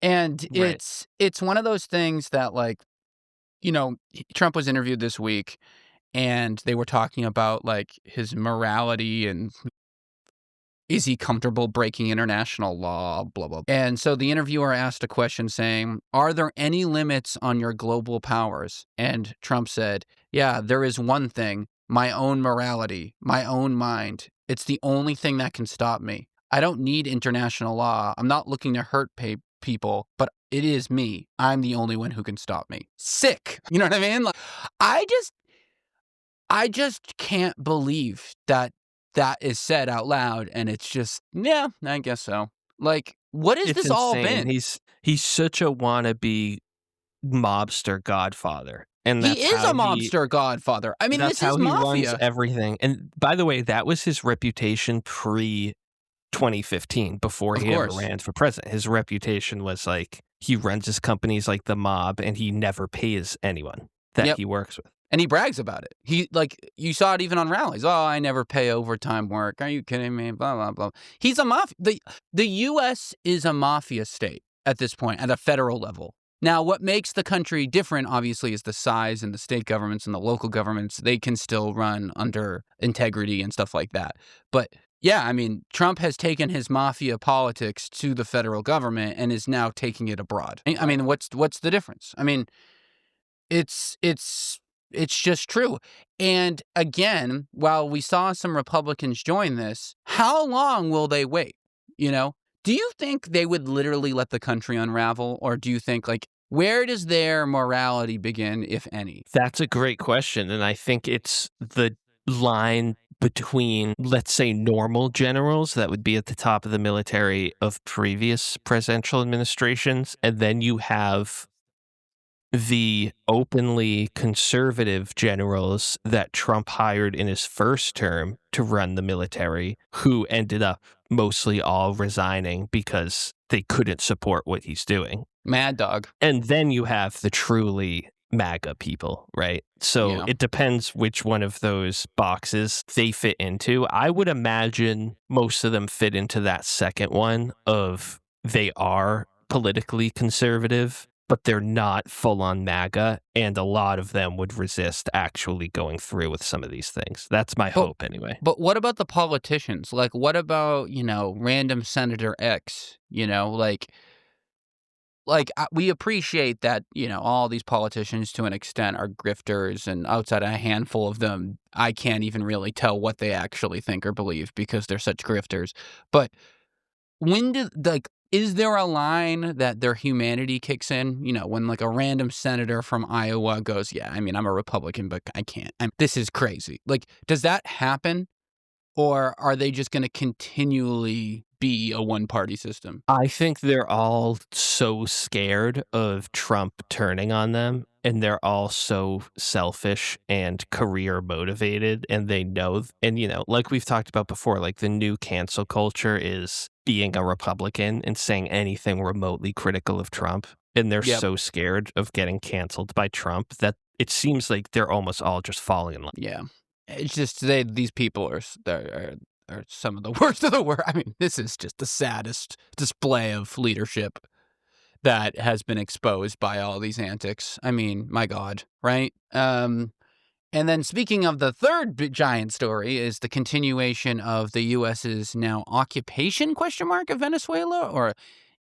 and Right. it's one of those things that, like, you know, Trump was interviewed this week and they were talking about, like, his morality and is he comfortable breaking international law, blah, blah. And so the interviewer asked a question saying, are there any limits on your global powers? And Trump said, yeah, there is one thing, my own morality, my own mind. It's the only thing that can stop me. I don't need international law. I'm not looking to hurt people, but it is me. I'm the only one who can stop me. Sick. You know what I mean? Like, I just can't believe that is said out loud, and it's just, yeah, I guess so. Like, what has It's this all insane. been? He's such a wannabe mobster godfather. And He that's is how a mobster godfather. I mean, that's this is how he runs mafia. everything. And by the way, that was his reputation pre 2015, before Of he ever course. ran for president. His reputation was like he runs his companies like the mob and he never pays anyone that Yep. he works with. And he brags about it. He, like, you saw it even on rallies. Oh, I never pay overtime work. Are you kidding me? Blah, blah, blah. He's a mafia. The U.S. is a mafia state at this point at a federal level. Now, what makes the country different, obviously, is the size, and the state governments and the local governments. They can still run under integrity and stuff like that. But yeah, I mean, Trump has taken his mafia politics to the federal government and is now taking it abroad. I mean, what's the difference? I mean, It's just true. And again, while we saw some Republicans join this, how long will they wait? You know, do you think they would literally let the country unravel, or do you think like where does their morality begin, if any? That's a great question, and I think it's the line between, let's say, normal generals that would be at the top of the military of previous presidential administrations, and then you have the openly conservative generals that Trump hired in his first term to run the military, who ended up mostly all resigning because they couldn't support what he's doing. Mad Dog. And then you have the truly MAGA people, right? So Yeah. it depends which one of those boxes they fit into. I would imagine most of them fit into that second one of they are politically conservative, but they're not full on MAGA, and a lot of them would resist actually going through with some of these things. That's my hope anyway. But what about the politicians? Like, what about, random Senator X? We appreciate that, all these politicians to an extent are grifters, and outside a handful of them, I can't even really tell what they actually think or believe because they're such grifters. But is there a line that their humanity kicks in? When like a random senator from Iowa goes, yeah, I mean, I'm a Republican, but I can't. This is crazy. Like, does that happen? Or are they just going to continually be a one-party system? I think they're all so scared of Trump turning on them, and they're all so selfish and career motivated, and they know, and like we've talked about before, like the new cancel culture is being a Republican and saying anything remotely critical of Trump, and they're Yep. so scared of getting canceled by Trump that it seems like they're almost all just falling in line. Yeah. It's just these people are some of the worst of the worst. I mean, this is just the saddest display of leadership that has been exposed by all these antics. I mean, my God, right? And then speaking of the third giant story is the continuation of the U.S.'s now occupation of Venezuela, or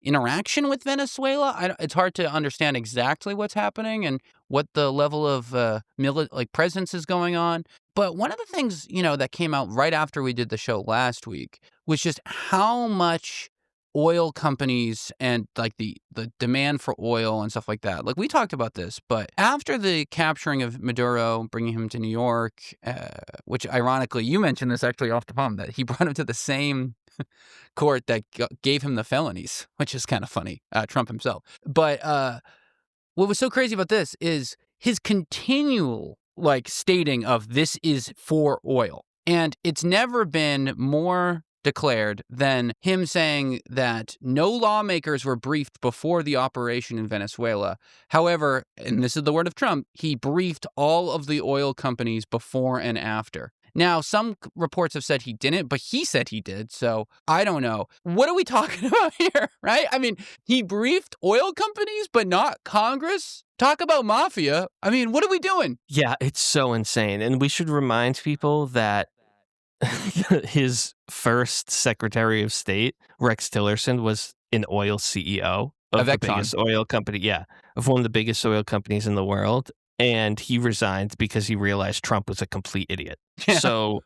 interaction with Venezuela. It's hard to understand exactly what's happening and what the level of presence is going on. But one of the things, that came out right after we did the show last week was just how much oil companies and like the demand for oil and stuff like that. Like we talked about this, but after the capturing of Maduro, bringing him to New York, which ironically, you mentioned this actually off the palm, that he brought him to the same court that gave him the felonies, which is kind of funny, Trump himself. But what was so crazy about this is his continual stating of this is for oil. And it's never been more declared than him saying that no lawmakers were briefed before the operation in Venezuela. However, and this is the word of Trump, he briefed all of the oil companies before and after. Now, some reports have said he didn't, but he said he did, so I don't know. What are we talking about here, right? I mean, he briefed oil companies, but not Congress? Talk about mafia. I mean, what are we doing? Yeah, it's so insane. And we should remind people that his first Secretary of State, Rex Tillerson, was an oil CEO of the Exxon. biggest oil company. Yeah, of one of the biggest oil companies in the world. And he resigned because he realized Trump was a complete idiot. Yeah. So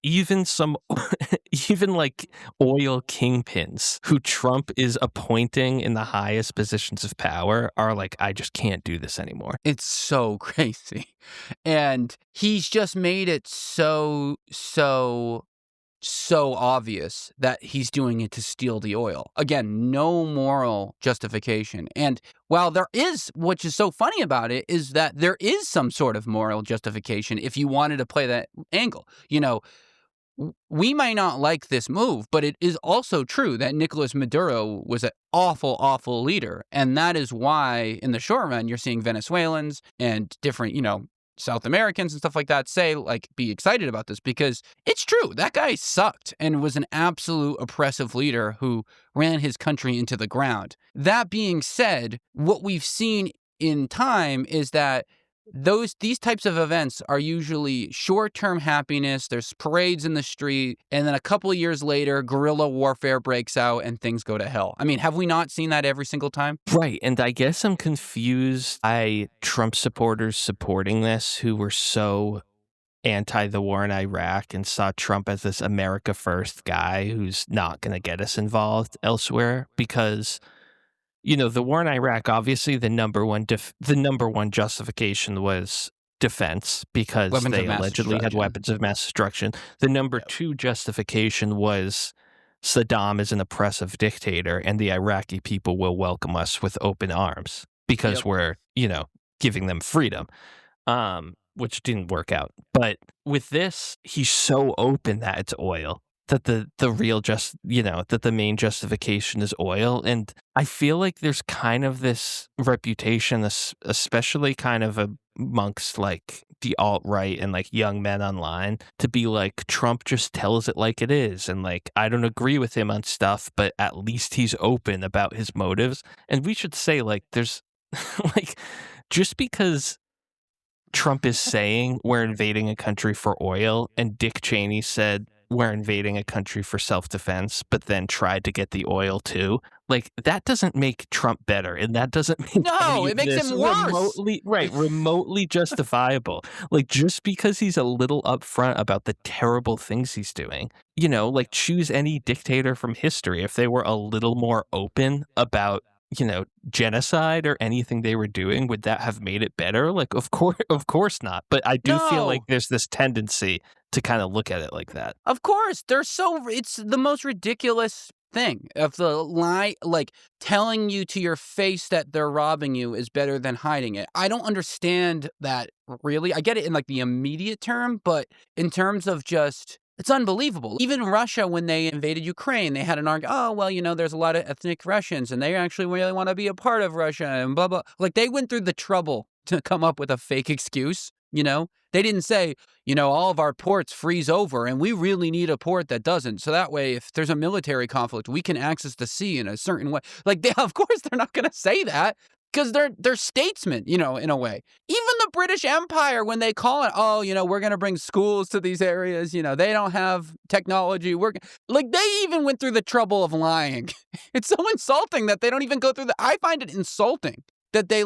even like oil kingpins who Trump is appointing in the highest positions of power are like, I just can't do this anymore. It's so crazy. And he's just made it so obvious that he's doing it to steal the oil. Again, no moral justification. And while there is, which is so funny about it, is that there is some sort of moral justification if you wanted to play that angle. We might not like this move, but it is also true that Nicolas Maduro was an awful, awful leader. And that is why, in the short run, you're seeing Venezuelans and different, South Americans and stuff like that be excited about this, because it's true. That guy sucked and was an absolute oppressive leader who ran his country into the ground. That being said, what we've seen in time is that these types of events are usually short-term happiness. There's parades in the street, and then a couple of years later, guerrilla warfare breaks out and things go to hell. I mean, have we not seen that every single time? Right, and I guess I'm confused by Trump supporters supporting this who were so anti the war in Iraq and saw Trump as this America First guy who's not going to get us involved elsewhere because the war in Iraq, obviously the number one justification was defense because Weapons of they mass allegedly had destruction. weapons of mass destruction. The number two justification was Saddam is an oppressive dictator and the Iraqi people will welcome us with open arms because Yep. we're, giving them freedom. Which didn't work out. But with this, he's so open that it's oil. That the real that the main justification is oil. And I feel like there's kind of this reputation, especially kind of amongst like the alt-right and like young men online, to be like Trump just tells it like it is. And like, I don't agree with him on stuff, but at least he's open about his motives. And we should say like there's like just because Trump is saying we're invading a country for oil, and Dick Cheney said we're invading a country for self-defense, but then tried to get the oil too. Like that doesn't make Trump better, and that doesn't make No, any it of makes this him worse. remotely justifiable. Like just because he's a little upfront about the terrible things he's doing, like choose any dictator from history. If they were a little more open about genocide or anything they were doing, would that have made it better? Like, of course not. But I do feel like No. there's this tendency to kind of look at it like that. Of course, it's the most ridiculous thing of the lie, like telling you to your face that they're robbing you is better than hiding it. I don't understand that really. I get it in like the immediate term, but in terms of just, it's unbelievable. Even Russia, when they invaded Ukraine, they had an argument, oh, well, there's a lot of ethnic Russians and they actually really want to be a part of Russia and blah, blah. Like they went through the trouble to come up with a fake excuse, They didn't say, all of our ports freeze over and we really need a port that doesn't. So that way, if there's a military conflict, we can access the sea in a certain way. Like, of course, they're not going to say that because they're statesmen, in a way. Even the British Empire, when they call it, oh, we're going to bring schools to these areas, they don't have technology. Like, they even went through the trouble of lying. It's so insulting that they don't even go through I find it insulting that they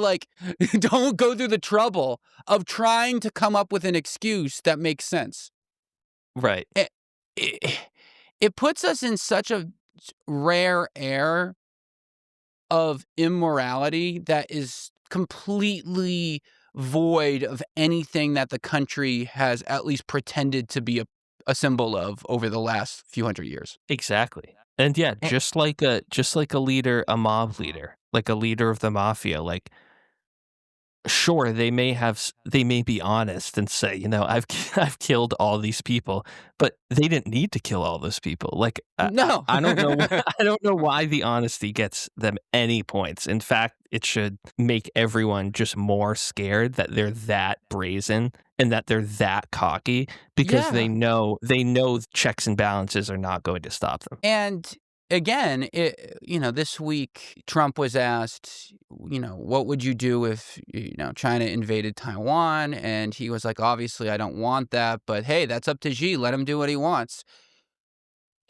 don't go through the trouble of trying to come up with an excuse that makes sense. Right. It puts us in such a rare air of immorality that is completely void of anything that the country has at least pretended to be a symbol of over the last few hundred years. Exactly. And yeah, just like a leader, a mob leader, like a leader of the mafia, like sure, they may be honest and say, I've killed all these people, but they didn't need to kill all those people. Like, No. I don't know. I don't know why the honesty gets them any points. In fact, it should make everyone just more scared that they're that brazen and that they're that cocky because they know checks and balances are not going to stop them. And again, this week, Trump was asked, what would you do if, China invaded Taiwan? And he was like, obviously, I don't want that. But hey, that's up to Xi. Let him do what he wants.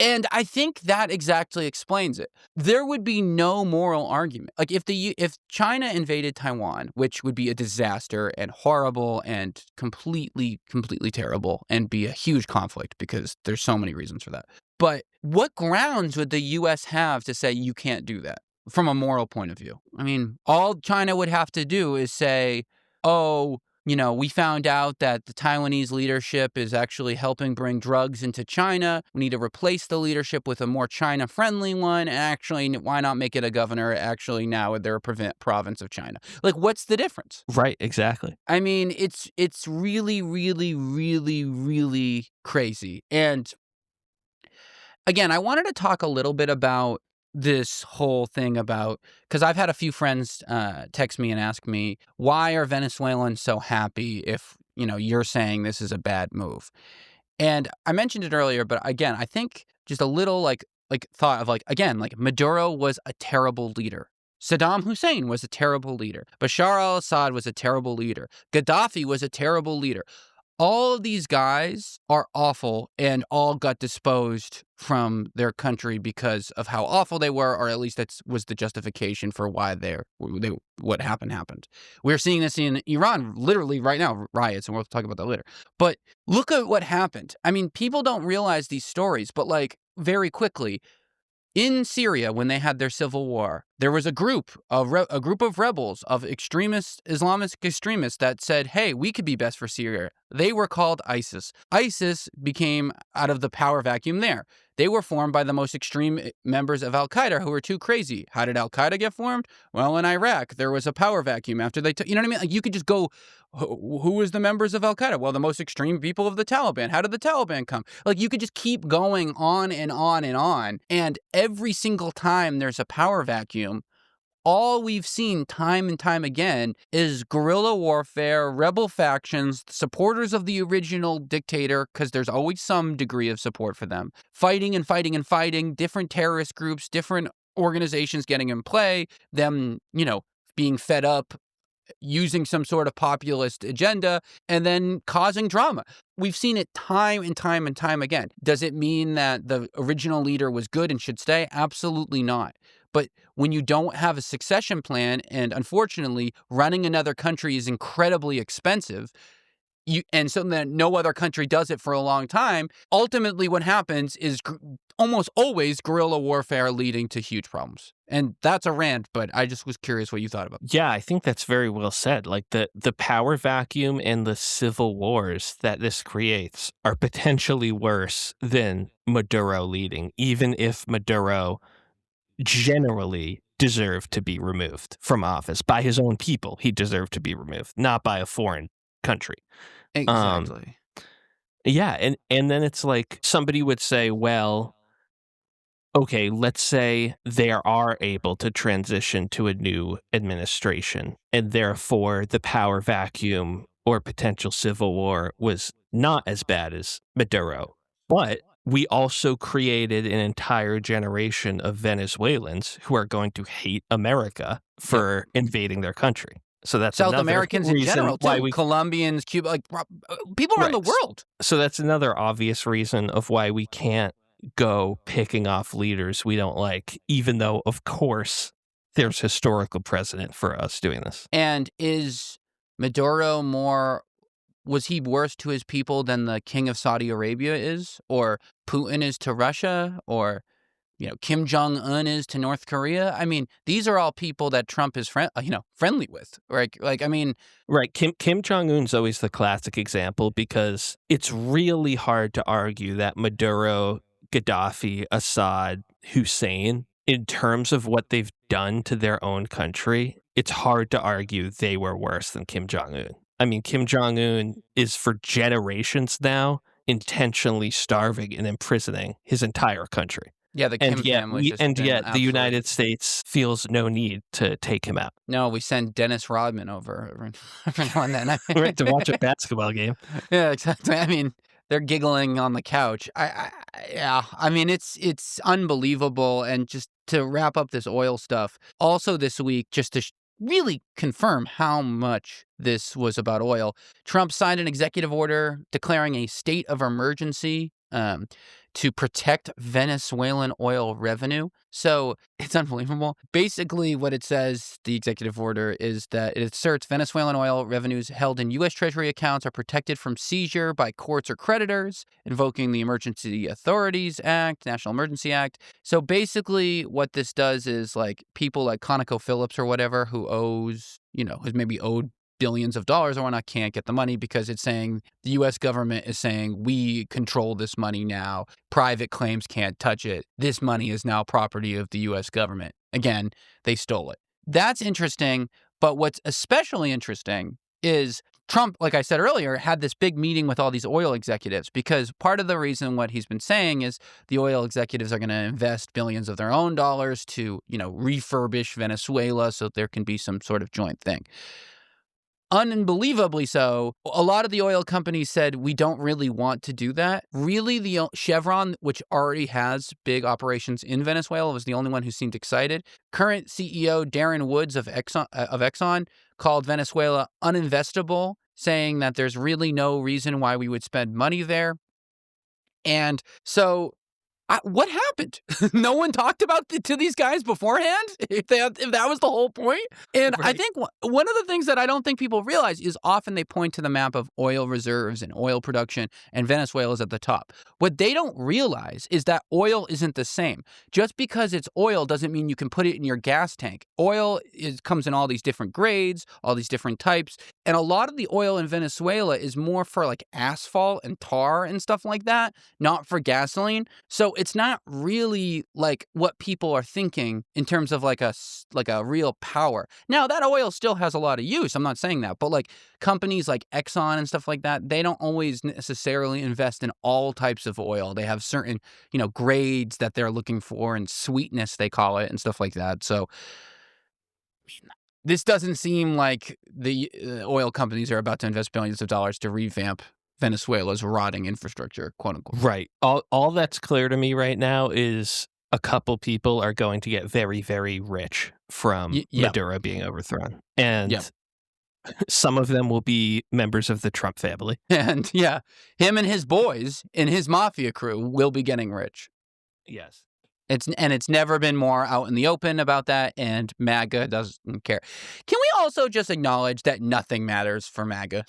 And I think that exactly explains it. There would be no moral argument. Like if China invaded Taiwan, which would be a disaster and horrible and completely, completely terrible and be a huge conflict because there's so many reasons for that. But what grounds would the U.S. have to say you can't do that from a moral point of view? I mean, all China would have to do is say, oh, we found out that the Taiwanese leadership is actually helping bring drugs into China. We need to replace the leadership with a more China-friendly one. And actually, why not make it a governor? Actually, now they're a province of China. Like, what's the difference? Right, exactly. I mean, it's really, really, really, really crazy. And again, I wanted to talk a little bit about this whole thing because I've had a few friends text me and ask me, why are Venezuelans so happy if, you're saying this is a bad move? And I mentioned it earlier, but again, I think just a little like thought of again, Maduro was a terrible leader. Saddam Hussein was a terrible leader. Bashar al-Assad was a terrible leader. Gaddafi was a terrible leader. All of these guys are awful and all got disposed from their country because of how awful they were, or at least that was the justification for why what happened. We're seeing this in Iran literally right now, riots, and we'll talk about that later. But look at what happened. I mean, people don't realize these stories, but like very quickly, in Syria, when they had their civil war, there was a group of rebels, of Islamic extremists that said, hey, we could be best for Syria. They were called ISIS. ISIS became out of the power vacuum there. They were formed by the most extreme members of al-Qaeda who were too crazy. How did al-Qaeda get formed? Well, in Iraq, there was a power vacuum after they took, you know what I mean? Like you could just go, who was the members of al-Qaeda? Well, the most extreme people of the Taliban. How did the Taliban come? Like you could just keep going on and on and on. And every single time there's a power vacuum, all we've seen time and time again is guerrilla warfare, rebel factions, supporters of the original dictator, because there's always some degree of support for them, fighting and fighting and fighting, different terrorist groups, different organizations getting in play, them, being fed up, using some sort of populist agenda, and then causing drama. We've seen it time and time and time again. Does it mean that the original leader was good and should stay? Absolutely not. But when you don't have a succession plan, and unfortunately, running another country is incredibly expensive, and so that no other country does it for a long time, ultimately what happens is almost always guerrilla warfare leading to huge problems. And that's a rant, but I just was curious what you thought about it. Yeah, I think that's very well said. Like the power vacuum and the civil wars that this creates are potentially worse than Maduro leading, even if Maduro generally deserved to be removed from office by his own people. He deserved to be removed, not by a foreign country. Exactly. Yeah, and then it's like somebody would say, well, okay, let's say they are able to transition to a new administration, and therefore the power vacuum or potential civil war was not as bad as Maduro. But we also created an entire generation of Venezuelans who are going to hate America for invading their country. So that's South another Americans in reason general, why too. Colombians, Cuba, like people around the world. So that's another obvious reason of why we can't go picking off leaders we don't like, even though, of course, there's historical precedent for us doing this. And is Maduro was he worse to his people than the king of Saudi Arabia is? Or Putin is to Russia? Or, Kim Jong-un is to North Korea? I mean, these are all people that Trump is friendly with. Right? Right. Kim Jong-un's always the classic example because it's really hard to argue that Maduro, Gaddafi, Assad, Hussein, in terms of what they've done to their own country, it's hard to argue they were worse than Kim Jong-un. I mean, Kim Jong-un is for generations now intentionally starving and imprisoning his entire coury. Yeah, the Kim family. And yet the United States feels no need to take him out. No, we send Dennis Rodman over every now and then. Right, to watch a basketball game. Yeah, exactly. I mean, they're giggling on the couch. I mean, it's unbelievable. And just to wrap up this oil stuff, also this week, just to really confirm how much this was about oil, Trump signed an executive order declaring a state of emergency to protect Venezuelan oil revenue. So it's unbelievable. Basically, what it says, the executive order, is that it asserts Venezuelan oil revenues held in U.S. Treasury accounts are protected from seizure by courts or creditors, invoking the Emergency Authorities Act, National Emergency Act. So basically, what this does is like people like ConocoPhillips or whatever who owes, who's maybe owed billions of dollars or whatnot can't get the money because it's saying the U.S. government is saying we control this money now. Private claims can't touch it. This money is now property of the U.S. government. Again, they stole it. That's interesting. But what's especially interesting is Trump, like I said earlier, had this big meeting with all these oil executives because part of the reason what he's been saying is the oil executives are going to invest billions of their own dollars to, refurbish Venezuela so there can be some sort of joint thing. unbelievably so, a lot of the oil companies said, we don't really want to do that. Really, Chevron, which already has big operations in Venezuela, was the only one who seemed excited. Current CEO Darren Woods of Exxon called Venezuela uninvestable, saying that there's really no reason why we would spend money there. And so what happened? No one talked about to these guys beforehand, if that was the whole point. And I think one of the things that I don't think people realize is often they point to the map of oil reserves and oil production, and Venezuela's at the top. What they don't realize is that oil isn't the same. Just because it's oil doesn't mean you can put it in your gas tank. Oil comes in all these different grades, all these different types. And a lot of the oil in Venezuela is more for like asphalt and tar and stuff like that, not for gasoline. So it's not really like what people are thinking in terms of like a real power. Now, that oil still has a lot of use. I'm not saying that. But like companies like Exxon and stuff like that, they don't always necessarily invest in all types of oil. They have certain, grades that they're looking for and sweetness, they call it, and stuff like that. So this doesn't seem like the oil companies are about to invest billions of dollars to revamp Venezuela's rotting infrastructure, quote unquote. Right. All that's clear to me right now is a couple people are going to get very, very rich from Maduro being overthrown. And some of them will be members of the Trump family. And him and his boys and his mafia crew will be getting rich. Yes. It's never been more out in the open about that, and MAGA doesn't care. Can we also just acknowledge that nothing matters for MAGA?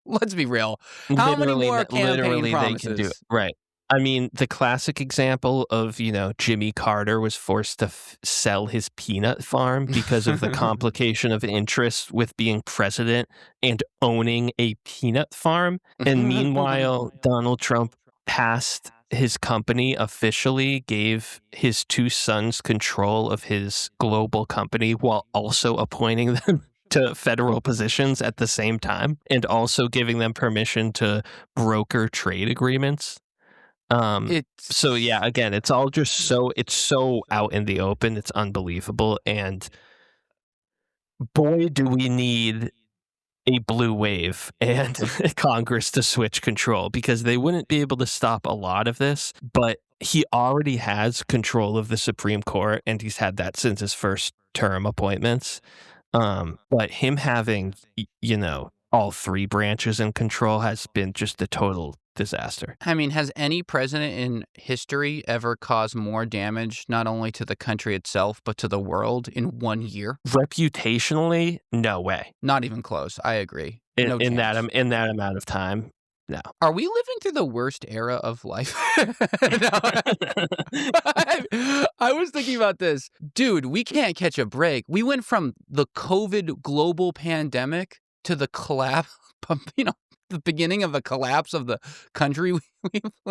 Let's be real. How many more campaign promises? They can do it. Right. I mean, the classic example of, Jimmy Carter was forced to sell his peanut farm because of the complication of interest with being president and owning a peanut farm. And meanwhile, Donald Trump passed his company, officially gave his two sons control of his global company while also appointing them to federal positions at the same time and also giving them permission to broker trade agreements. So again, it's all just so out in the open. It's unbelievable. And boy, do we need a blue wave and Congress to switch control, because they wouldn't be able to stop a lot of this, but he already has control of the Supreme Court, and he's had that since his first term appointments. But him having, all three branches in control has been just a total disaster. I mean, has any president in history ever caused more damage, not only to the country itself, but to the world in 1 year? Reputationally, no way. Not even close. I agree. In that amount of time, no. Are we living through the worst era of life? I was thinking about this. Dude, we can't catch a break. We went from the COVID global pandemic to the collapse, the beginning of the collapse of the country we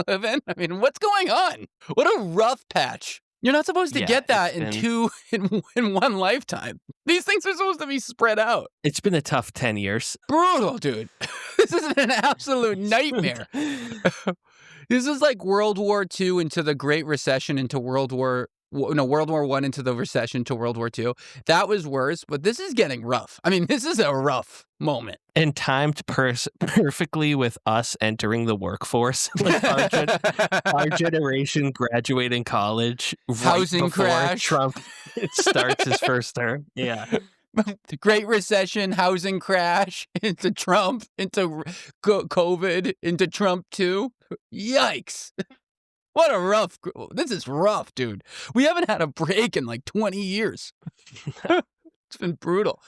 live in. I mean, what's going on? What a rough patch. You're not supposed to get that in one lifetime. These things are supposed to be spread out. It's been a tough 10 years. Brutal, dude. This is an absolute nightmare. This is like World War II into the Great Recession into World War I into the recession to World War II. That was worse, but this is getting rough. I mean, this is a rough moment. And timed perfectly with us entering the workforce. Like our generation graduating college. Housing crash. Trump starts his first term. Yeah. The Great Recession, housing crash, into Trump, into COVID, into Trump too. Yikes. This is rough, dude. We haven't had a break in like 20 years. It's been brutal.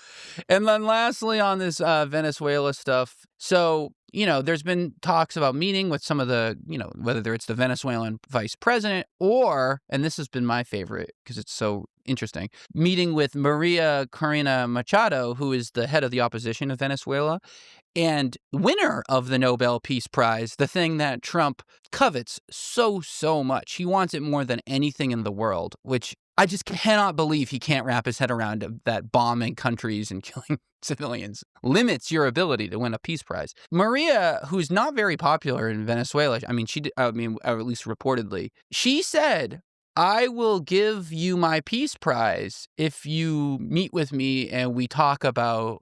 And then lastly on this Venezuela stuff, so, there's been talks about meeting with some of the, whether it's the Venezuelan vice president or, and this has been my favorite because it's so interesting, meeting with Maria Corina Machado, who is the head of the opposition of Venezuela and winner of the Nobel Peace Prize, the thing that Trump covets so much. He wants it more than anything in the world, which I just cannot believe he can't wrap his head around, that bombing countries and killing civilians limits your ability to win a peace prize. Maria, who's not very popular in Venezuela, or at least reportedly, she said, I will give you my peace prize if you meet with me and we talk about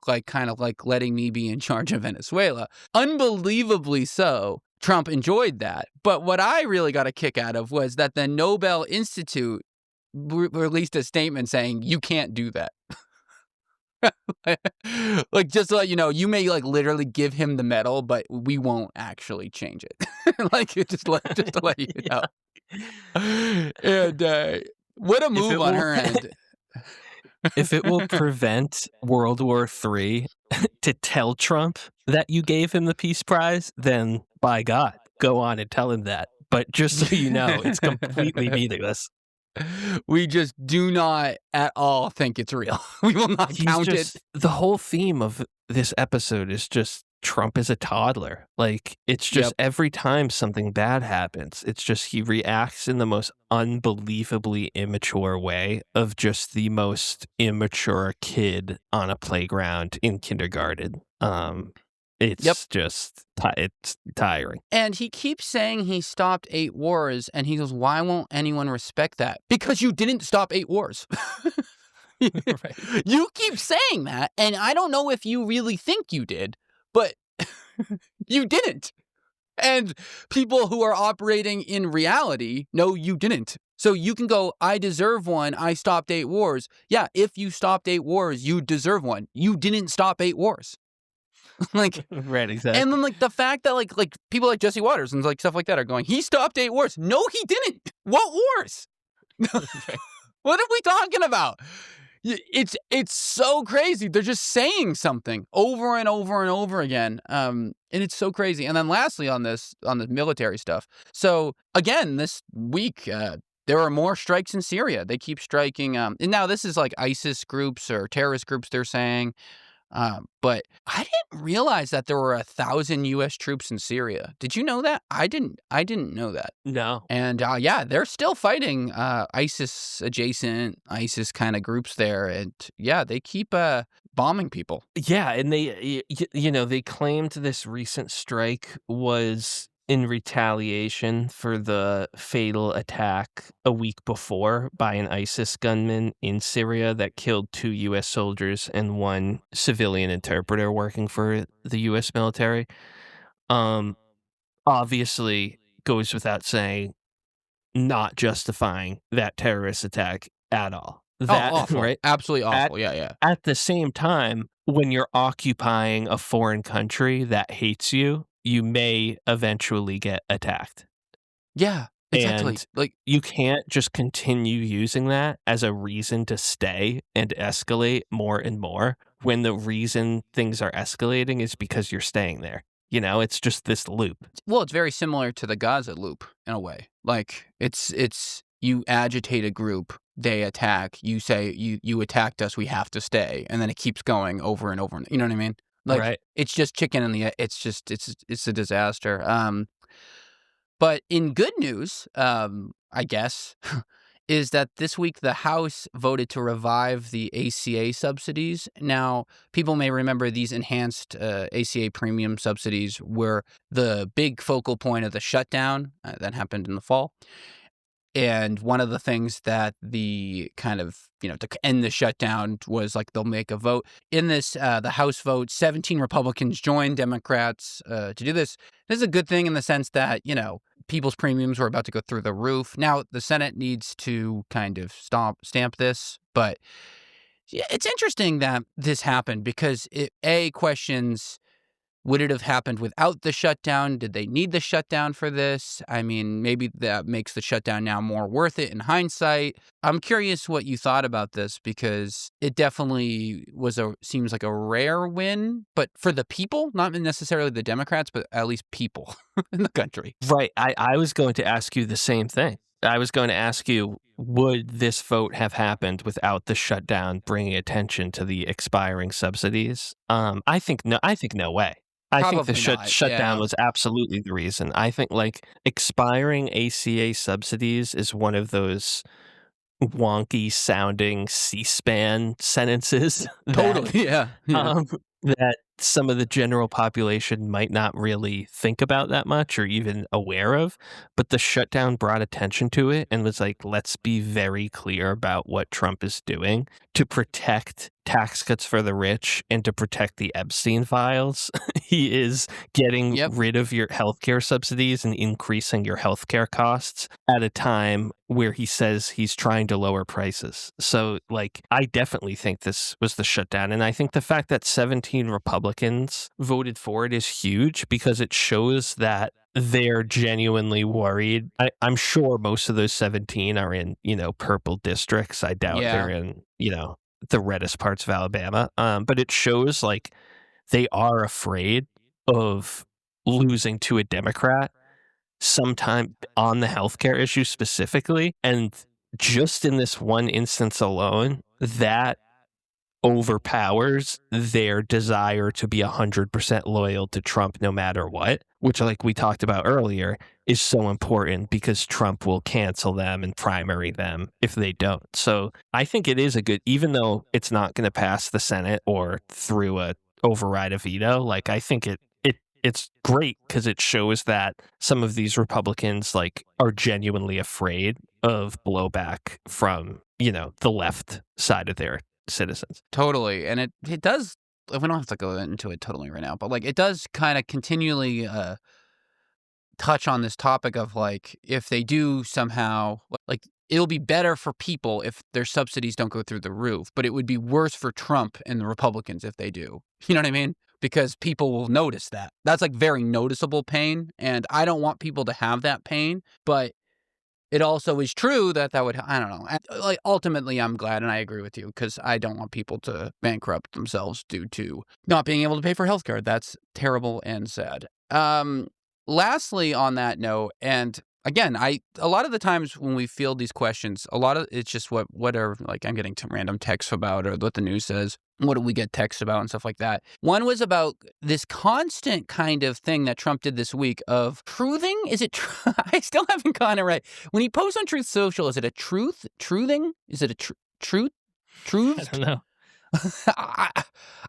like kind of like letting me be in charge of Venezuela. Unbelievably so, Trump enjoyed that. But what I really got a kick out of was that the Nobel Institute released a statement saying, you can't do that. Like, just to let you know, you may like literally give him the medal, but we won't actually change it. Like, just to let you know. And what a move on her end. If it will prevent World War III to tell Trump that you gave him the Peace Prize, then by God, go on and tell him that. But just so you know, it's completely meaningless. We just do not at all think it's real. We will not count it. The whole theme of this episode is just Trump is a toddler. Like, it's just every time something bad happens, it's just he reacts in the most unbelievably immature way of just the most immature kid on a playground in kindergarten. It's just, it's tiring. And he keeps saying he stopped 8 wars, and he goes, why won't anyone respect that? Because you didn't stop 8 wars. Right. You keep saying that, and I don't know if you really think you did, but you didn't. And people who are operating in reality know you didn't. So you can go, I deserve one, I stopped 8 wars. Yeah, if you stopped 8 wars, you deserve one. You didn't stop 8 wars. Like, right, exactly. And then like the fact that like people like Jesse Waters and like stuff like that are going, he stopped 8 wars. No, he didn't. What wars? What are we talking about? It's so crazy. They're just saying something over and over and over again. And it's so crazy. And then lastly on the military stuff. So again, this week, there are more strikes in Syria. They keep striking. And now this is like ISIS groups or terrorist groups, they're saying. But I didn't realize that there were 1,000 U.S. troops in Syria. Did you know that? I didn't know that. No. And yeah, they're still fighting ISIS adjacent, ISIS kind of groups there. And yeah, they keep bombing people. Yeah, and they, they claimed this recent strike was in retaliation for the fatal attack a week before by an ISIS gunman in Syria that killed 2 U.S. soldiers and 1 civilian interpreter working for the U.S. military. Obviously, goes without saying, not justifying that terrorist attack at all. Awful. Right? Absolutely awful. Yeah. At the same time, when you're occupying a foreign country that hates you, you may eventually get attacked. Yeah, exactly. And like you can't just continue using that as a reason to stay and escalate more and more when the reason things are escalating is because you're staying there. It's just this loop. Well, it's very similar to the Gaza loop in a way. Like it's you agitate a group, they attack, you say you attacked us, we have to stay, and then it keeps going over and over. You know what I mean? Like, right. It's just chicken and the egg. It's just, it's a disaster. But in good news, I guess, is that this week the House voted to revive the ACA subsidies. Now, people may remember these enhanced ACA premium subsidies were the big focal point of the shutdown that happened in the fall. And one of the things that the kind of, to end the shutdown was like they'll make a vote. In this, the House vote, 17 Republicans joined Democrats to do this. This is a good thing in the sense that, people's premiums were about to go through the roof. Now, the Senate needs to kind of stamp this. But yeah, it's interesting that this happened because it questions, would it have happened without the shutdown? Did they need the shutdown for this? I mean, maybe that makes the shutdown now more worth it in hindsight. I'm curious what you thought about this because it definitely seems like a rare win, but for the people, not necessarily the Democrats, but at least people in the country. Right. I was going to ask you the same thing. I was going to ask you, would this vote have happened without the shutdown bringing attention to the expiring subsidies? I think no way. I think the shutdown was absolutely the reason. I think expiring ACA subsidies is one of those wonky sounding C-SPAN sentences. Totally, yeah. That some of the general population might not really think about that much or even aware of. But the shutdown brought attention to it and was like, let's be very clear about what Trump is doing to protect tax cuts for the rich and to protect the Epstein files. He is getting rid of your healthcare subsidies and increasing your healthcare costs at a time where he says he's trying to lower prices. So, like, I definitely think this was the shutdown. And I think the fact that 17 Republicans voted for it is huge because it shows that they're genuinely worried. I'm sure most of those 17 are in, purple districts. I doubt they're in, the reddest parts of Alabama. But it shows like they are afraid of losing to a Democrat sometime on the healthcare issue specifically. And just in this one instance alone, that overpowers their desire to be 100% loyal to Trump no matter what, which, like we talked about earlier, is so important because Trump will cancel them and primary them if they don't. So I think it is a good, even though it's not going to pass the Senate or through a override a veto, like I think it's great because it shows that some of these Republicans like are genuinely afraid of blowback from, the left side of their citizens. Totally. And it does, we don't have to go into it totally right now, but like it does kind of continually touch on this topic of like if they do somehow, like it'll be better for people if their subsidies don't go through the roof, but it would be worse for Trump and the Republicans if they do. You know what I mean? Because people will notice that. That's like very noticeable pain, and I don't want people to have that pain, but it also is true that would, I don't know. Like ultimately, I'm glad, and I agree with you, because I don't want people to bankrupt themselves due to not being able to pay for healthcare. That's terrible and sad. Lastly, on that note, and again, a lot of the times when we field these questions, a lot of it's just what are, like, I'm getting random texts about, or what the news says. What do we get texts about and stuff like that? One was about this constant kind of thing that Trump did this week of truthing. Is it? I still haven't gotten it right. When he posts on Truth Social, is it a truthing? Is it a truth? I don't know.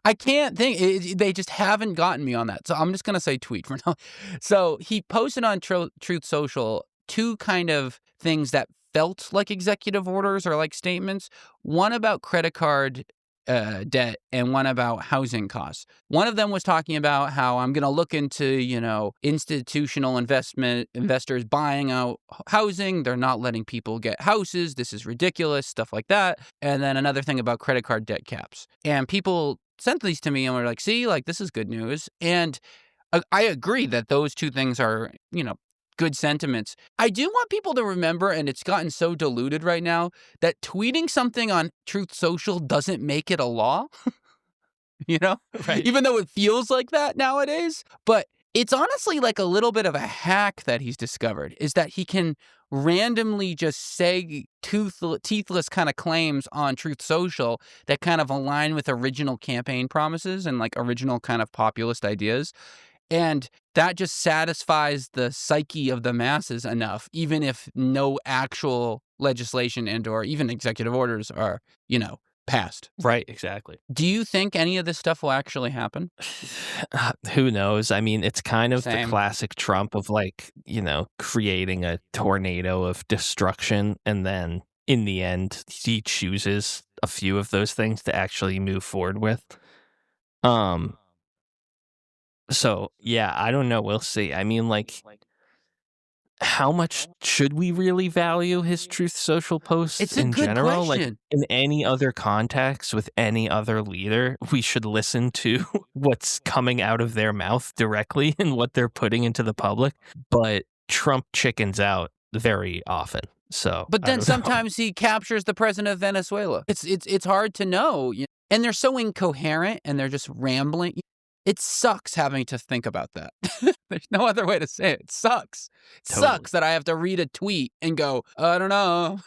I can't think. They just haven't gotten me on that. So I'm just going to say tweet for now. So he posted on Truth Social two kind of things that felt like executive orders or like statements. One about credit card debt and one about housing costs. One of them was talking about how I'm going to look into, institutional investors buying out housing. They're not letting people get houses. This is ridiculous, stuff like that. And then another thing about credit card debt caps. And people sent these to me and were like, see, like, this is good news. And I agree that those two things are, good sentiments. I do want people to remember, and it's gotten so diluted right now, that tweeting something on Truth Social doesn't make it a law, Right. Even though it feels like that nowadays. But it's honestly like a little bit of a hack that he's discovered, is that he can randomly just say teethless kind of claims on Truth Social that kind of align with original campaign promises and like original kind of populist ideas. And that just satisfies the psyche of the masses enough, even if no actual legislation and or even executive orders are, passed. Right, exactly. Do you think any of this stuff will actually happen? Who knows? I mean, it's kind of Same. the classic Trump of like, creating a tornado of destruction. And then in the end, he chooses a few of those things to actually move forward with. So, yeah, I don't know. We'll see. I mean, like, how much should we really value his Truth Social posts It's a in good general? question. Like, in any other context with any other leader, we should listen to what's coming out of their mouth directly and what they're putting into the public. But Trump chickens out very often. So, But I then don't know. sometimes he captures the president of Venezuela. It's hard to know. And they're so incoherent and they're just rambling. It sucks having to think about that. There's no other way to say it. It sucks. It Totally. sucks that I have to read a tweet and go, I don't know.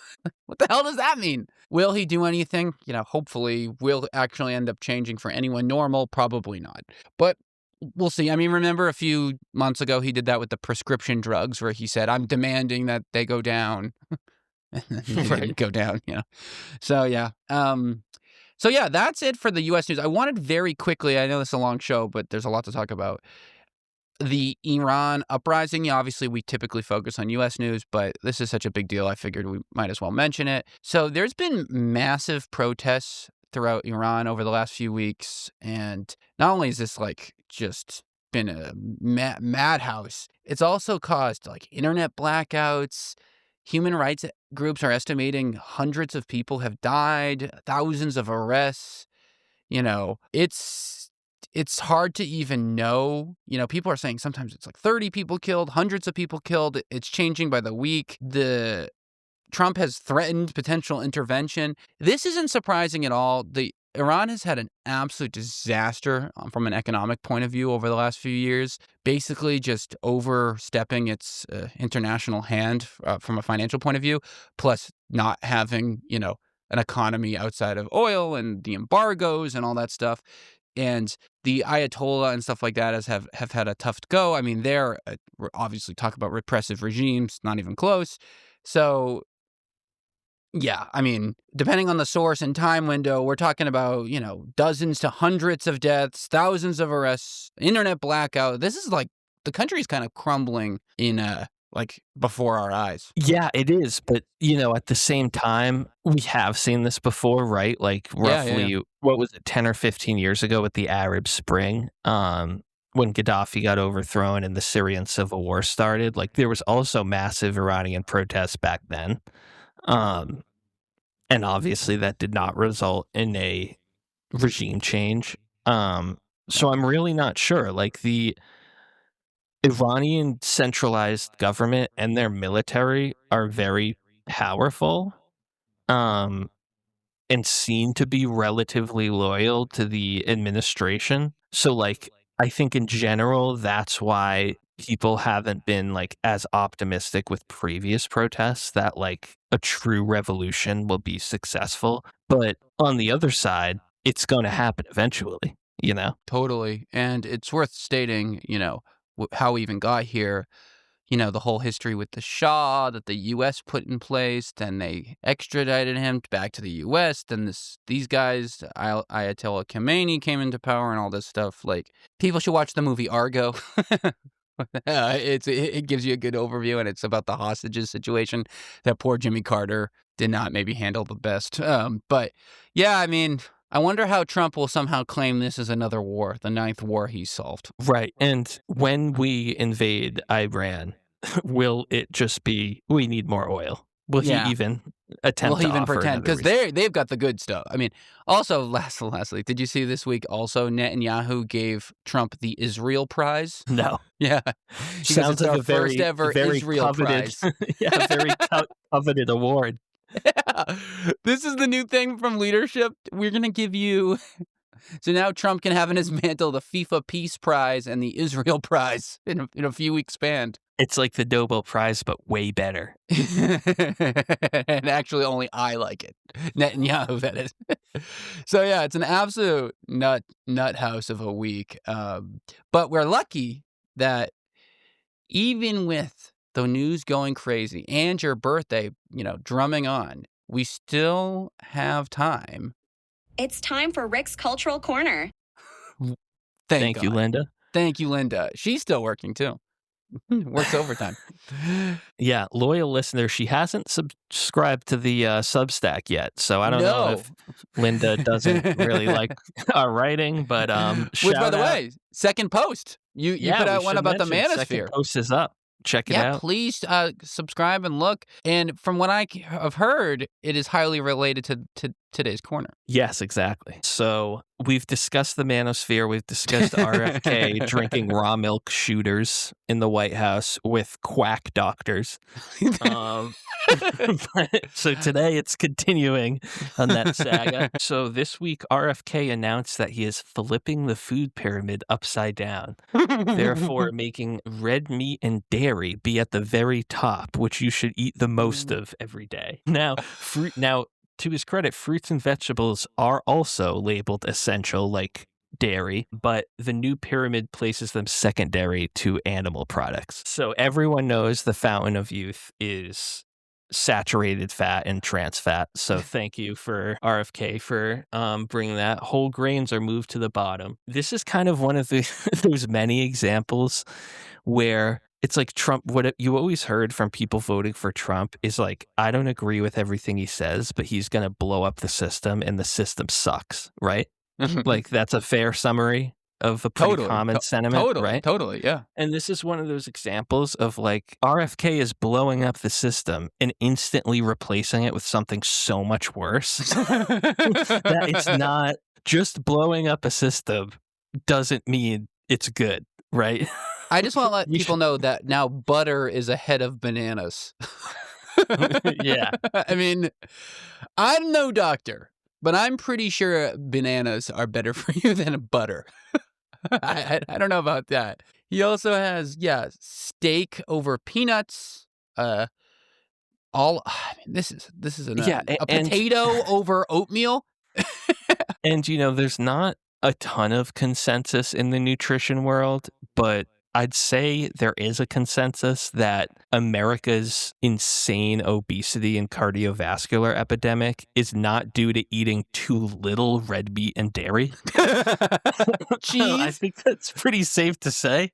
What the hell does that mean? Will he do anything? Hopefully will actually end up changing for anyone normal. Probably not. But we'll see. I mean, remember a few months ago, he did that with the prescription drugs where he said, I'm demanding that they go down. And then they didn't go down, So, yeah. So, yeah, that's it for the U.S. news. I wanted very quickly, I know this is a long show, but there's a lot to talk about. the Iran uprising, obviously we typically focus on U.S. news, but this is such a big deal, I figured we might as well mention it. So there's been massive protests throughout Iran over the last few weeks, and not only is this like just been a madhouse, it's also caused like internet blackouts. Human rights groups are estimating hundreds of people have died, thousands of arrests. It's hard to even know. People are saying sometimes it's like 30 people killed, hundreds of people killed. It's changing by the week. Trump has threatened potential intervention. This isn't surprising at all. Iran has had an absolute disaster from an economic point of view over the last few years, basically just overstepping its international hand from a financial point of view, plus not having, an economy outside of oil and the embargoes and all that stuff. And the Ayatollah and stuff like that have had a tough go. I mean, they're obviously talk about repressive regimes, not even close. So yeah, I mean, depending on the source and time window, we're talking about, dozens to hundreds of deaths, thousands of arrests, internet blackout. This is like the country's kind of crumbling in before our eyes. Yeah, it is. But, at the same time, we have seen this before, right? Like roughly, what was it, 10 or 15 years ago with the Arab Spring, when Gaddafi got overthrown and the Syrian civil war started. Like there was also massive Iranian protests back then. And obviously that did not result in a regime change. So I'm really not sure. Like the Iranian centralized government and their military are very powerful, and seen to be relatively loyal to the administration. So like, I think in general, that's why people haven't been like as optimistic with previous protests that like a true revolution will be successful. But on the other side, it's going to happen eventually, Totally. And it's worth stating, how we even got here. The whole history with the Shah that the U.S. put in place, then they extradited him back to the U.S., then these guys, Ayatollah Khamenei came into power and all this stuff. Like, people should watch the movie Argo. It gives you a good overview, and it's about the hostages situation that poor Jimmy Carter did not maybe handle the best. But yeah, I mean, I wonder how Trump will somehow claim this is another war, the 9th war he's solved. Right. And when we invade Iran, will it just be, we need more oil? Will he even attempt to offer pretend? Because they've got the good stuff. I mean, also, lastly, did you see this week also Netanyahu gave Trump the Israel Prize? No. Yeah. Sounds like a first ever very Israel coveted, Prize. Yeah, very coveted award. Yeah. This is the new thing from leadership. We're going to give you... So now Trump can have in his mantle the FIFA Peace Prize and the Israel Prize in a few weeks span. It's like the Nobel Prize, but way better. And actually only I like it. Netanyahu, that is. So yeah, it's an absolute nut house of a week. But we're lucky that even with the news going crazy and your birthday, drumming on, we still have time. It's time for Rick's Cultural Corner. Thank you, Linda. Thank you, Linda. She's still working too. Works overtime. Yeah, loyal listener. She hasn't subscribed to the Substack yet, so I don't know if Linda doesn't really like our writing. But which, by the way, second post. You put out one about the manosphere. Second post is up. Check it out. Yeah, please subscribe and look. And from what I have heard, it is highly related to today's corner. Yes, exactly. So we've discussed the manosphere. We've discussed RFK drinking raw milk shooters in the White House with quack doctors. So today it's continuing on that saga. So this week, RFK announced that he is flipping the food pyramid upside down, therefore making red meat and dairy be at the very top, which you should eat the most of every day. Now, to his credit, fruits and vegetables are also labeled essential, like dairy, but the new pyramid places them secondary to animal products. So everyone knows the fountain of youth is saturated fat and trans fat. So thank you for RFK for bringing that. Whole grains are moved to the bottom. This is kind of one of the those many examples where it's like Trump, what you always heard from people voting for Trump is like, I don't agree with everything he says, but he's going to blow up the system and the system sucks, right? Like that's a fair summary of a pretty common sentiment, right? Totally, yeah. And this is one of those examples of like RFK is blowing up the system and instantly replacing it with something so much worse that it's not just blowing up a system doesn't mean it's good, right? I just want to let people know that now butter is ahead of bananas. Yeah. I mean, I'm no doctor, but I'm pretty sure bananas are better for you than butter. I don't know about that. He also has, steak over peanuts. I mean, this is a potato over oatmeal. And, there's not a ton of consensus in the nutrition world, but I'd say there is a consensus that America's insane obesity and cardiovascular epidemic is not due to eating too little red meat and dairy. Cheese? I think that's pretty safe to say.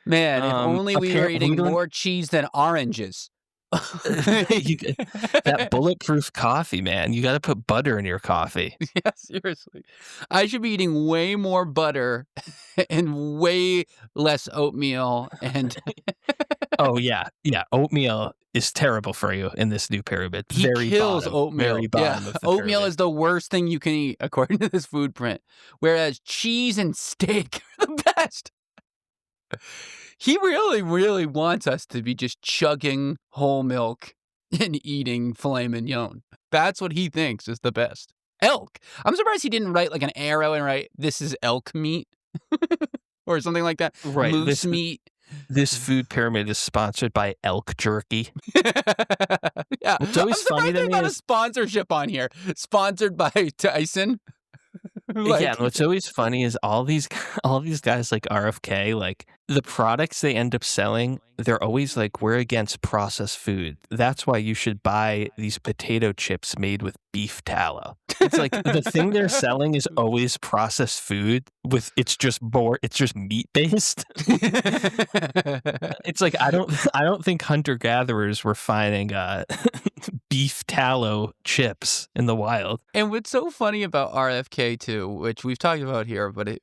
Man, if only we were eating more cheese than oranges. That bulletproof coffee, man. You got to put butter in your coffee. Yeah, seriously. I should be eating way more butter and way less oatmeal. And oh yeah, oatmeal is terrible for you in this new pyramid. He kills oatmeal. Very bottom of the oatmeal pyramid. is the worst thing you can eat according to this food print, whereas cheese and steak are the best. He really, really wants us to be just chugging whole milk and eating filet mignon. That's what he thinks is the best. Elk. I'm surprised he didn't write like an arrow and write, this is elk meat. Or something like that. Right. Moose meat. This food pyramid is sponsored by elk jerky. Yeah. What's always funny to me got a is sponsorship on here. Sponsored by Tyson. yeah, and what's always funny is all these guys like RFK, like the products they end up selling, they're always like, we're against processed food. That's why you should buy these potato chips made with beef tallow. It's like the thing they're selling is always processed food with it's just meat based. It's like I don't think hunter gatherers were finding beef tallow chips in the wild. And what's so funny about RFK too, which we've talked about here, but I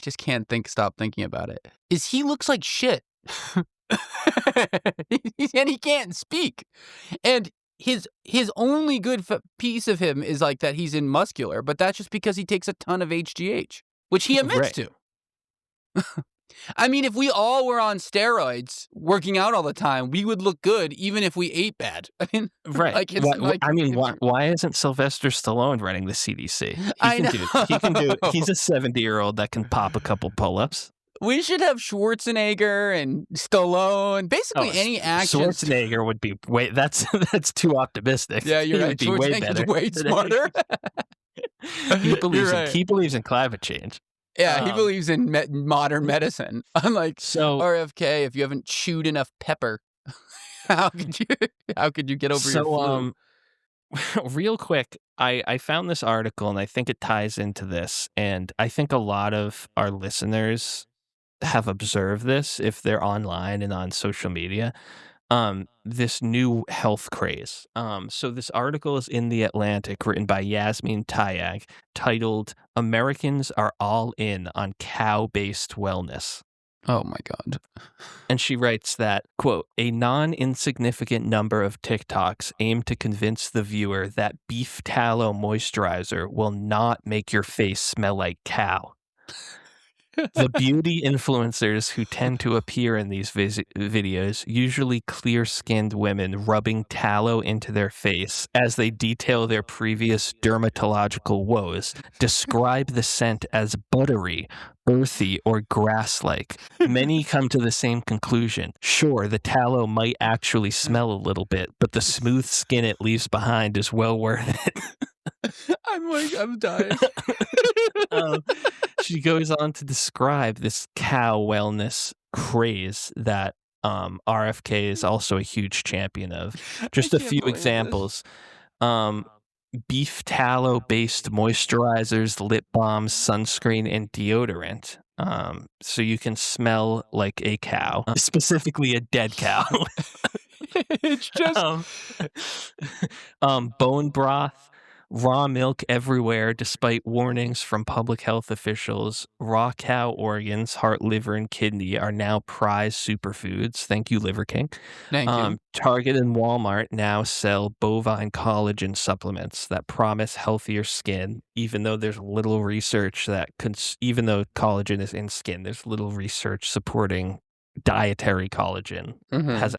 just can't stop thinking about it, is he looks like shit. And he can't speak. And his only good piece of him is like that he's in muscular, but that's just because he takes a ton of HGH, which he admits to. I mean, if we all were on steroids, working out all the time, we would look good, even if we ate bad. I mean, right? Why isn't Sylvester Stallone running the CDC? He can do. He's a 70-year-old that can pop a couple pull-ups. We should have Schwarzenegger and Stallone, basically any action. Schwarzenegger would be That's too optimistic. Yeah, you're right. He would be way better. Way smarter. He believes in climate change. Yeah, he believes in modern medicine. Unlike RFK, if you haven't chewed enough pepper, how could you get over your flu? Real quick, I found this article and I think it ties into this, and I think a lot of our listeners have observed this if they're online and on social media. This new health craze. So this article is in The Atlantic, written by Yasmin Tayag, titled "Americans Are All In on Cow-Based Wellness." Oh my God. And she writes that, quote, "A non-insignificant number of TikToks aim to convince the viewer that beef tallow moisturizer will not make your face smell like cow. The beauty influencers who tend to appear in these videos, usually clear-skinned women rubbing tallow into their face as they detail their previous dermatological woes, describe the scent as buttery, earthy, or grass-like. Many come to the same conclusion. Sure, the tallow might actually smell a little bit, but the smooth skin it leaves behind is well worth it." I'm dying. She goes on to describe this cow wellness craze that RFK is also a huge champion of. Just I a can't few believe this. examples. Beef tallow-based moisturizers, lip balms, sunscreen, and deodorant. So you can smell like a cow, specifically a dead cow. It's just Bone broth, raw milk everywhere, despite warnings from public health officials. Raw cow organs, heart, liver, and kidney are now prized superfoods. Thank you, Liver King. thank you. Target and Walmart now sell bovine collagen supplements that promise healthier skin, even though there's little research that even though collagen is in skin, there's little research supporting dietary collagen. Mhm. Has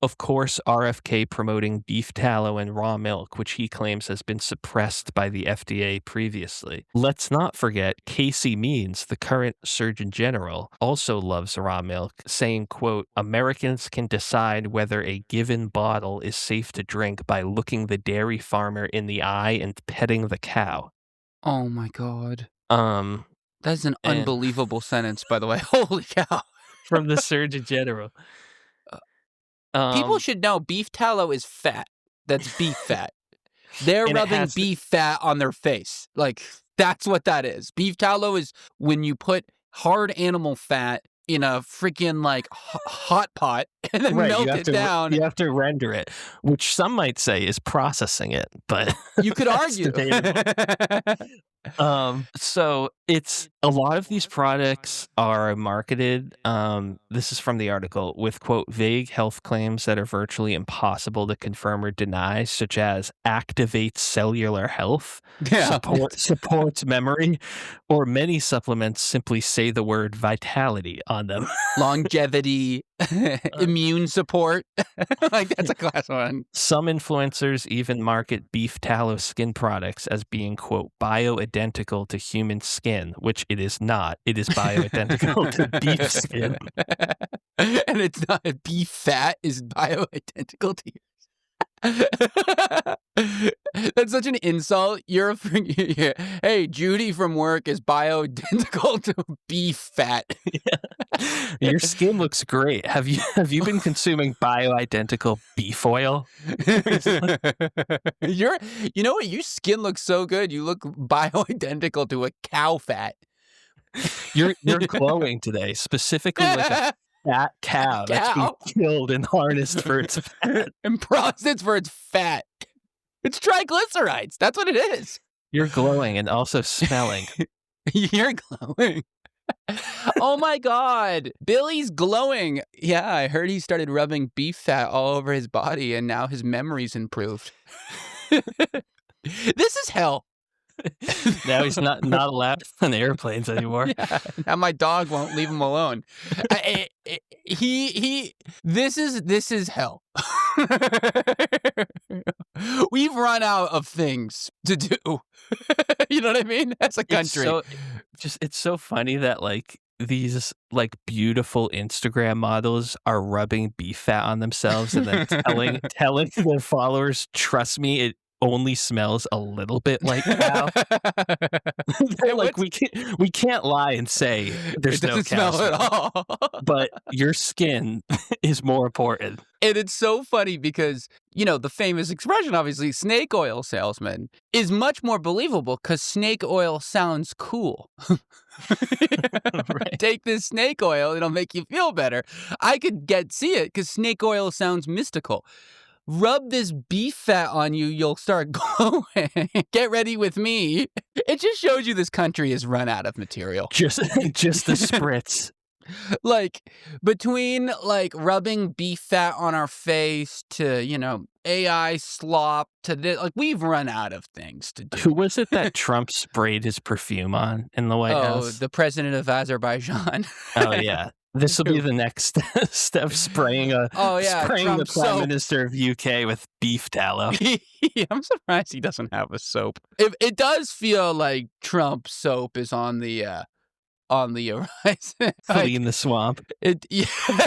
of course, RFK promoting beef tallow and raw milk, which he claims has been suppressed by the FDA previously. Let's not forget Casey Means, the current Surgeon General, also loves raw milk, saying, quote, Americans can decide whether a given bottle is safe to drink by looking the dairy farmer in the eye and petting the cow. Oh my God. Um, That's an and- unbelievable sentence, by the way. Holy cow. from the Surgeon General. People should know beef tallow is fat. That's beef fat. They're And it rubbing has to- beef fat on their face. Like, that's what that is. Beef tallow is when you put hard animal fat in a freaking, like, hot pot and then Right, melt it down. You have to render it, which some might say is processing it, but You could that's argue. debatable. So it's a lot of these products are marketed. This is from the article with quote vague health claims that are virtually impossible to confirm or deny, such as activates cellular health, Yeah. supports memory, or many supplements simply say the word vitality on them. Longevity, immune support. Like, that's a class one. Some influencers even market beef tallow skin products as being, quote, bioidentical to human skin, which it is not. It is bioidentical to beef skin. And it's not beef fat is bioidentical to you. That's such an insult. You're a freaking, hey, Judy from work is bioidentical to beef fat. Your skin looks great. Have you been consuming bioidentical beef oil? You know what? Your skin looks so good. You look bioidentical to a cow fat. You're glowing today, specifically like a fat cow that's been killed and harnessed for its fat. And processed for its fat. It's triglycerides. That's what it is. You're glowing and also smelling. You're glowing. Oh my God. Billy's glowing. Yeah, I heard he started rubbing beef fat all over his body and now his memory's improved. This is hell. Now he's not allowed on airplanes anymore. Yeah, now my dog won't leave him alone. This is hell. We've run out of things to do. You know what I mean? As a country. It's so funny that like these like beautiful Instagram models are rubbing beef fat on themselves and then telling their followers, trust me, it only smells a little bit like cow. They're like, we can't lie and say there's no cow smell at all. But your skin is more important. And it's so funny because, you know, the famous expression, obviously, snake oil salesman, is much more believable because snake oil sounds cool. Right. Take this snake oil, it'll make you feel better. I could see it because snake oil sounds mystical. Rub this beef fat on you, you'll start glowing. Get ready with me. It just shows you this country has run out of material. Just the spritz. Like, between, like, rubbing beef fat on our face to, you know, AI slop to this, like, we've run out of things to do. Who was it that Trump sprayed his perfume on in the White House? Oh, the president of Azerbaijan. Oh, yeah. This will be the next step, spraying the Trump Prime soap. Minister of UK with beef tallow. I'm surprised he doesn't have a soap. It does feel like Trump soap is on the horizon. Clean the swamp.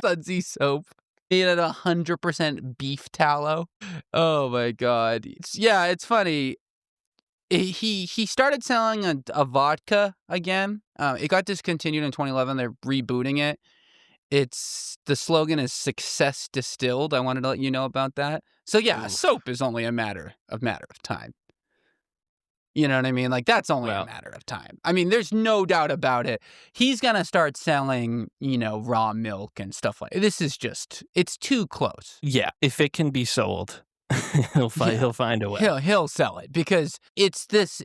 Sudsy soap. Made at 100% beef tallow. Oh my God. It's funny. He started selling a vodka again. It got discontinued in 2011. They're rebooting it. the slogan is "Success Distilled." I wanted to let you know about that. So yeah, Ooh. soap is only a matter of time. You know what I mean? Like, that's only a Well. matter of time. I mean, there's no doubt about it. He's gonna start selling, raw milk and stuff like this. Is just, it's too close. Yeah, if it can be sold, he'll find a way. He'll sell it because it's this.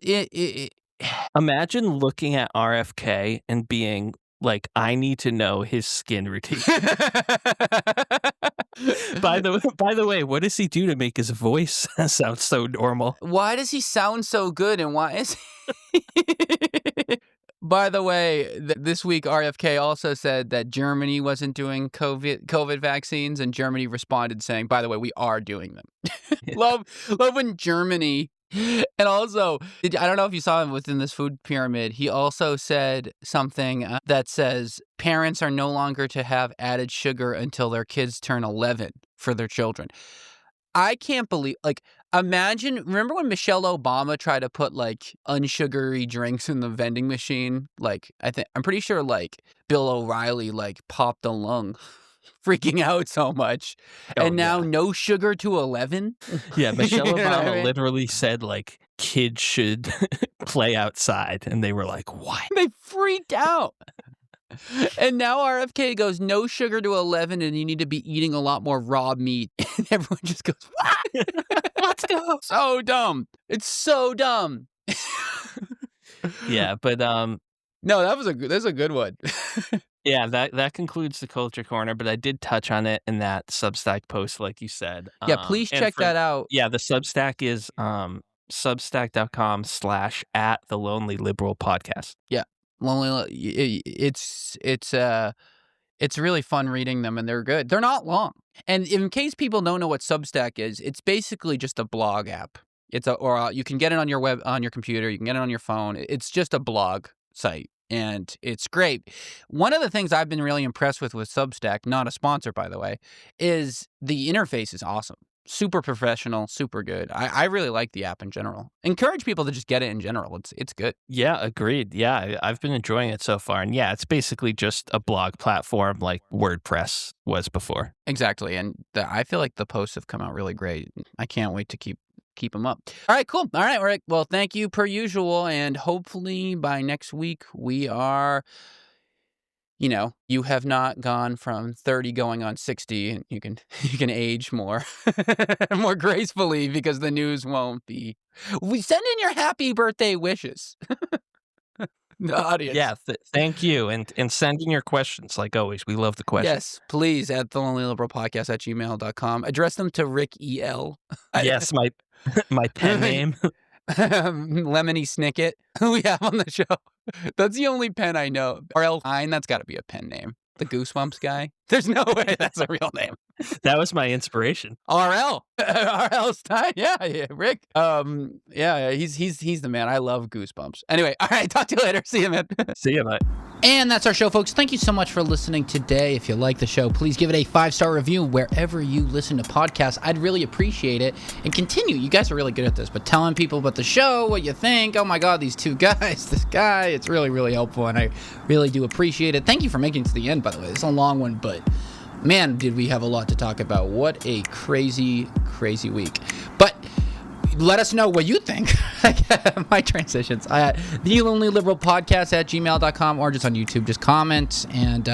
Imagine looking at RFK and being like, I need to know his skin routine. By the way, what does he do to make his voice sound so normal? Why does he sound so good, and why is By the way, this week RFK also said that Germany wasn't doing COVID vaccines, and Germany responded saying, "By the way, we are doing them." Love when Germany. And also, I don't know if you saw him within this food pyramid. He also said something that says parents are no longer to have added sugar until their kids turn 11 for their children. I can't believe, remember when Michelle Obama tried to put unsugary drinks in the vending machine? I'm pretty sure Bill O'Reilly popped a lung freaking out so much. And now no sugar to 11? Yeah, Michelle You know what I Obama mean? literally said kids should play outside, and they were like, "What?" They freaked out. And now RFK goes, no sugar to 11, and you need to be eating a lot more raw meat. And everyone just goes, what? Let's go. So dumb. It's so dumb. Yeah, but No, that's a good one. yeah, that concludes the Culture Corner, but I did touch on it in that Substack post, like you said. Yeah, please And check that out. Yeah, the Substack is substack.com/@thelonelyliberalpodcast. Yeah. It's really fun reading them, and they're good. They're not long. And in case people don't know what Substack is, it's basically just a blog app. You can get it on your computer, you can get it on your phone. It's just a blog site, and it's great. One of the things I've been really impressed with Substack, not a sponsor by the way, is the interface is awesome. Super professional, super good. I really like the app in general. Encourage people to just get it in general. It's good. Yeah, agreed. Yeah, I've been enjoying it so far. And yeah, it's basically just a blog platform like WordPress was before. Exactly. And I feel like the posts have come out really great. I can't wait to keep them up. All right, cool. All right. Well, thank you per usual. And hopefully by next week we are, you have not gone from 30 going on 60, and you can age more more gracefully because the news won't be. We send in your happy birthday wishes. The audience. Yeah, thank you. And send in your questions like always. We love the questions. Yes, please, at thelonelyliberalpodcast@gmail.com. Address them to Rick E.L. Yes, my pen name. Lemony Snicket, who we have on the show. That's the only pen I know. R.L. Hine, that's got to be a pen name. The Goosebumps guy. There's no way that's a real name. That was my inspiration. R.L. R.L. Stein. Yeah, Rick. Yeah, he's the man. I love Goosebumps. Anyway, all right, talk to you later. See you, man. See you, mate. And that's our show, folks. Thank you so much for listening today. If you like the show, please give it a 5-star review wherever you listen to podcasts. I'd really appreciate it. And continue. You guys are really good at this, but telling people about the show, what you think. Oh my God, these two guys, this guy. It's really, really helpful, and I really do appreciate it. Thank you for making it to the end, by the way. It's a long one, but man, did we have a lot to talk about. What a crazy, crazy week. But let us know what you think. My transitions. The Lonely Liberal Podcast @gmail.com, or just on YouTube. Just comment. And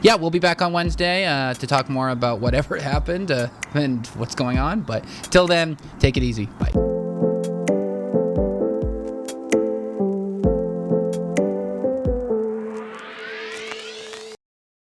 yeah, we'll be back on Wednesday to talk more about whatever happened and what's going on. But till then, take it easy. Bye.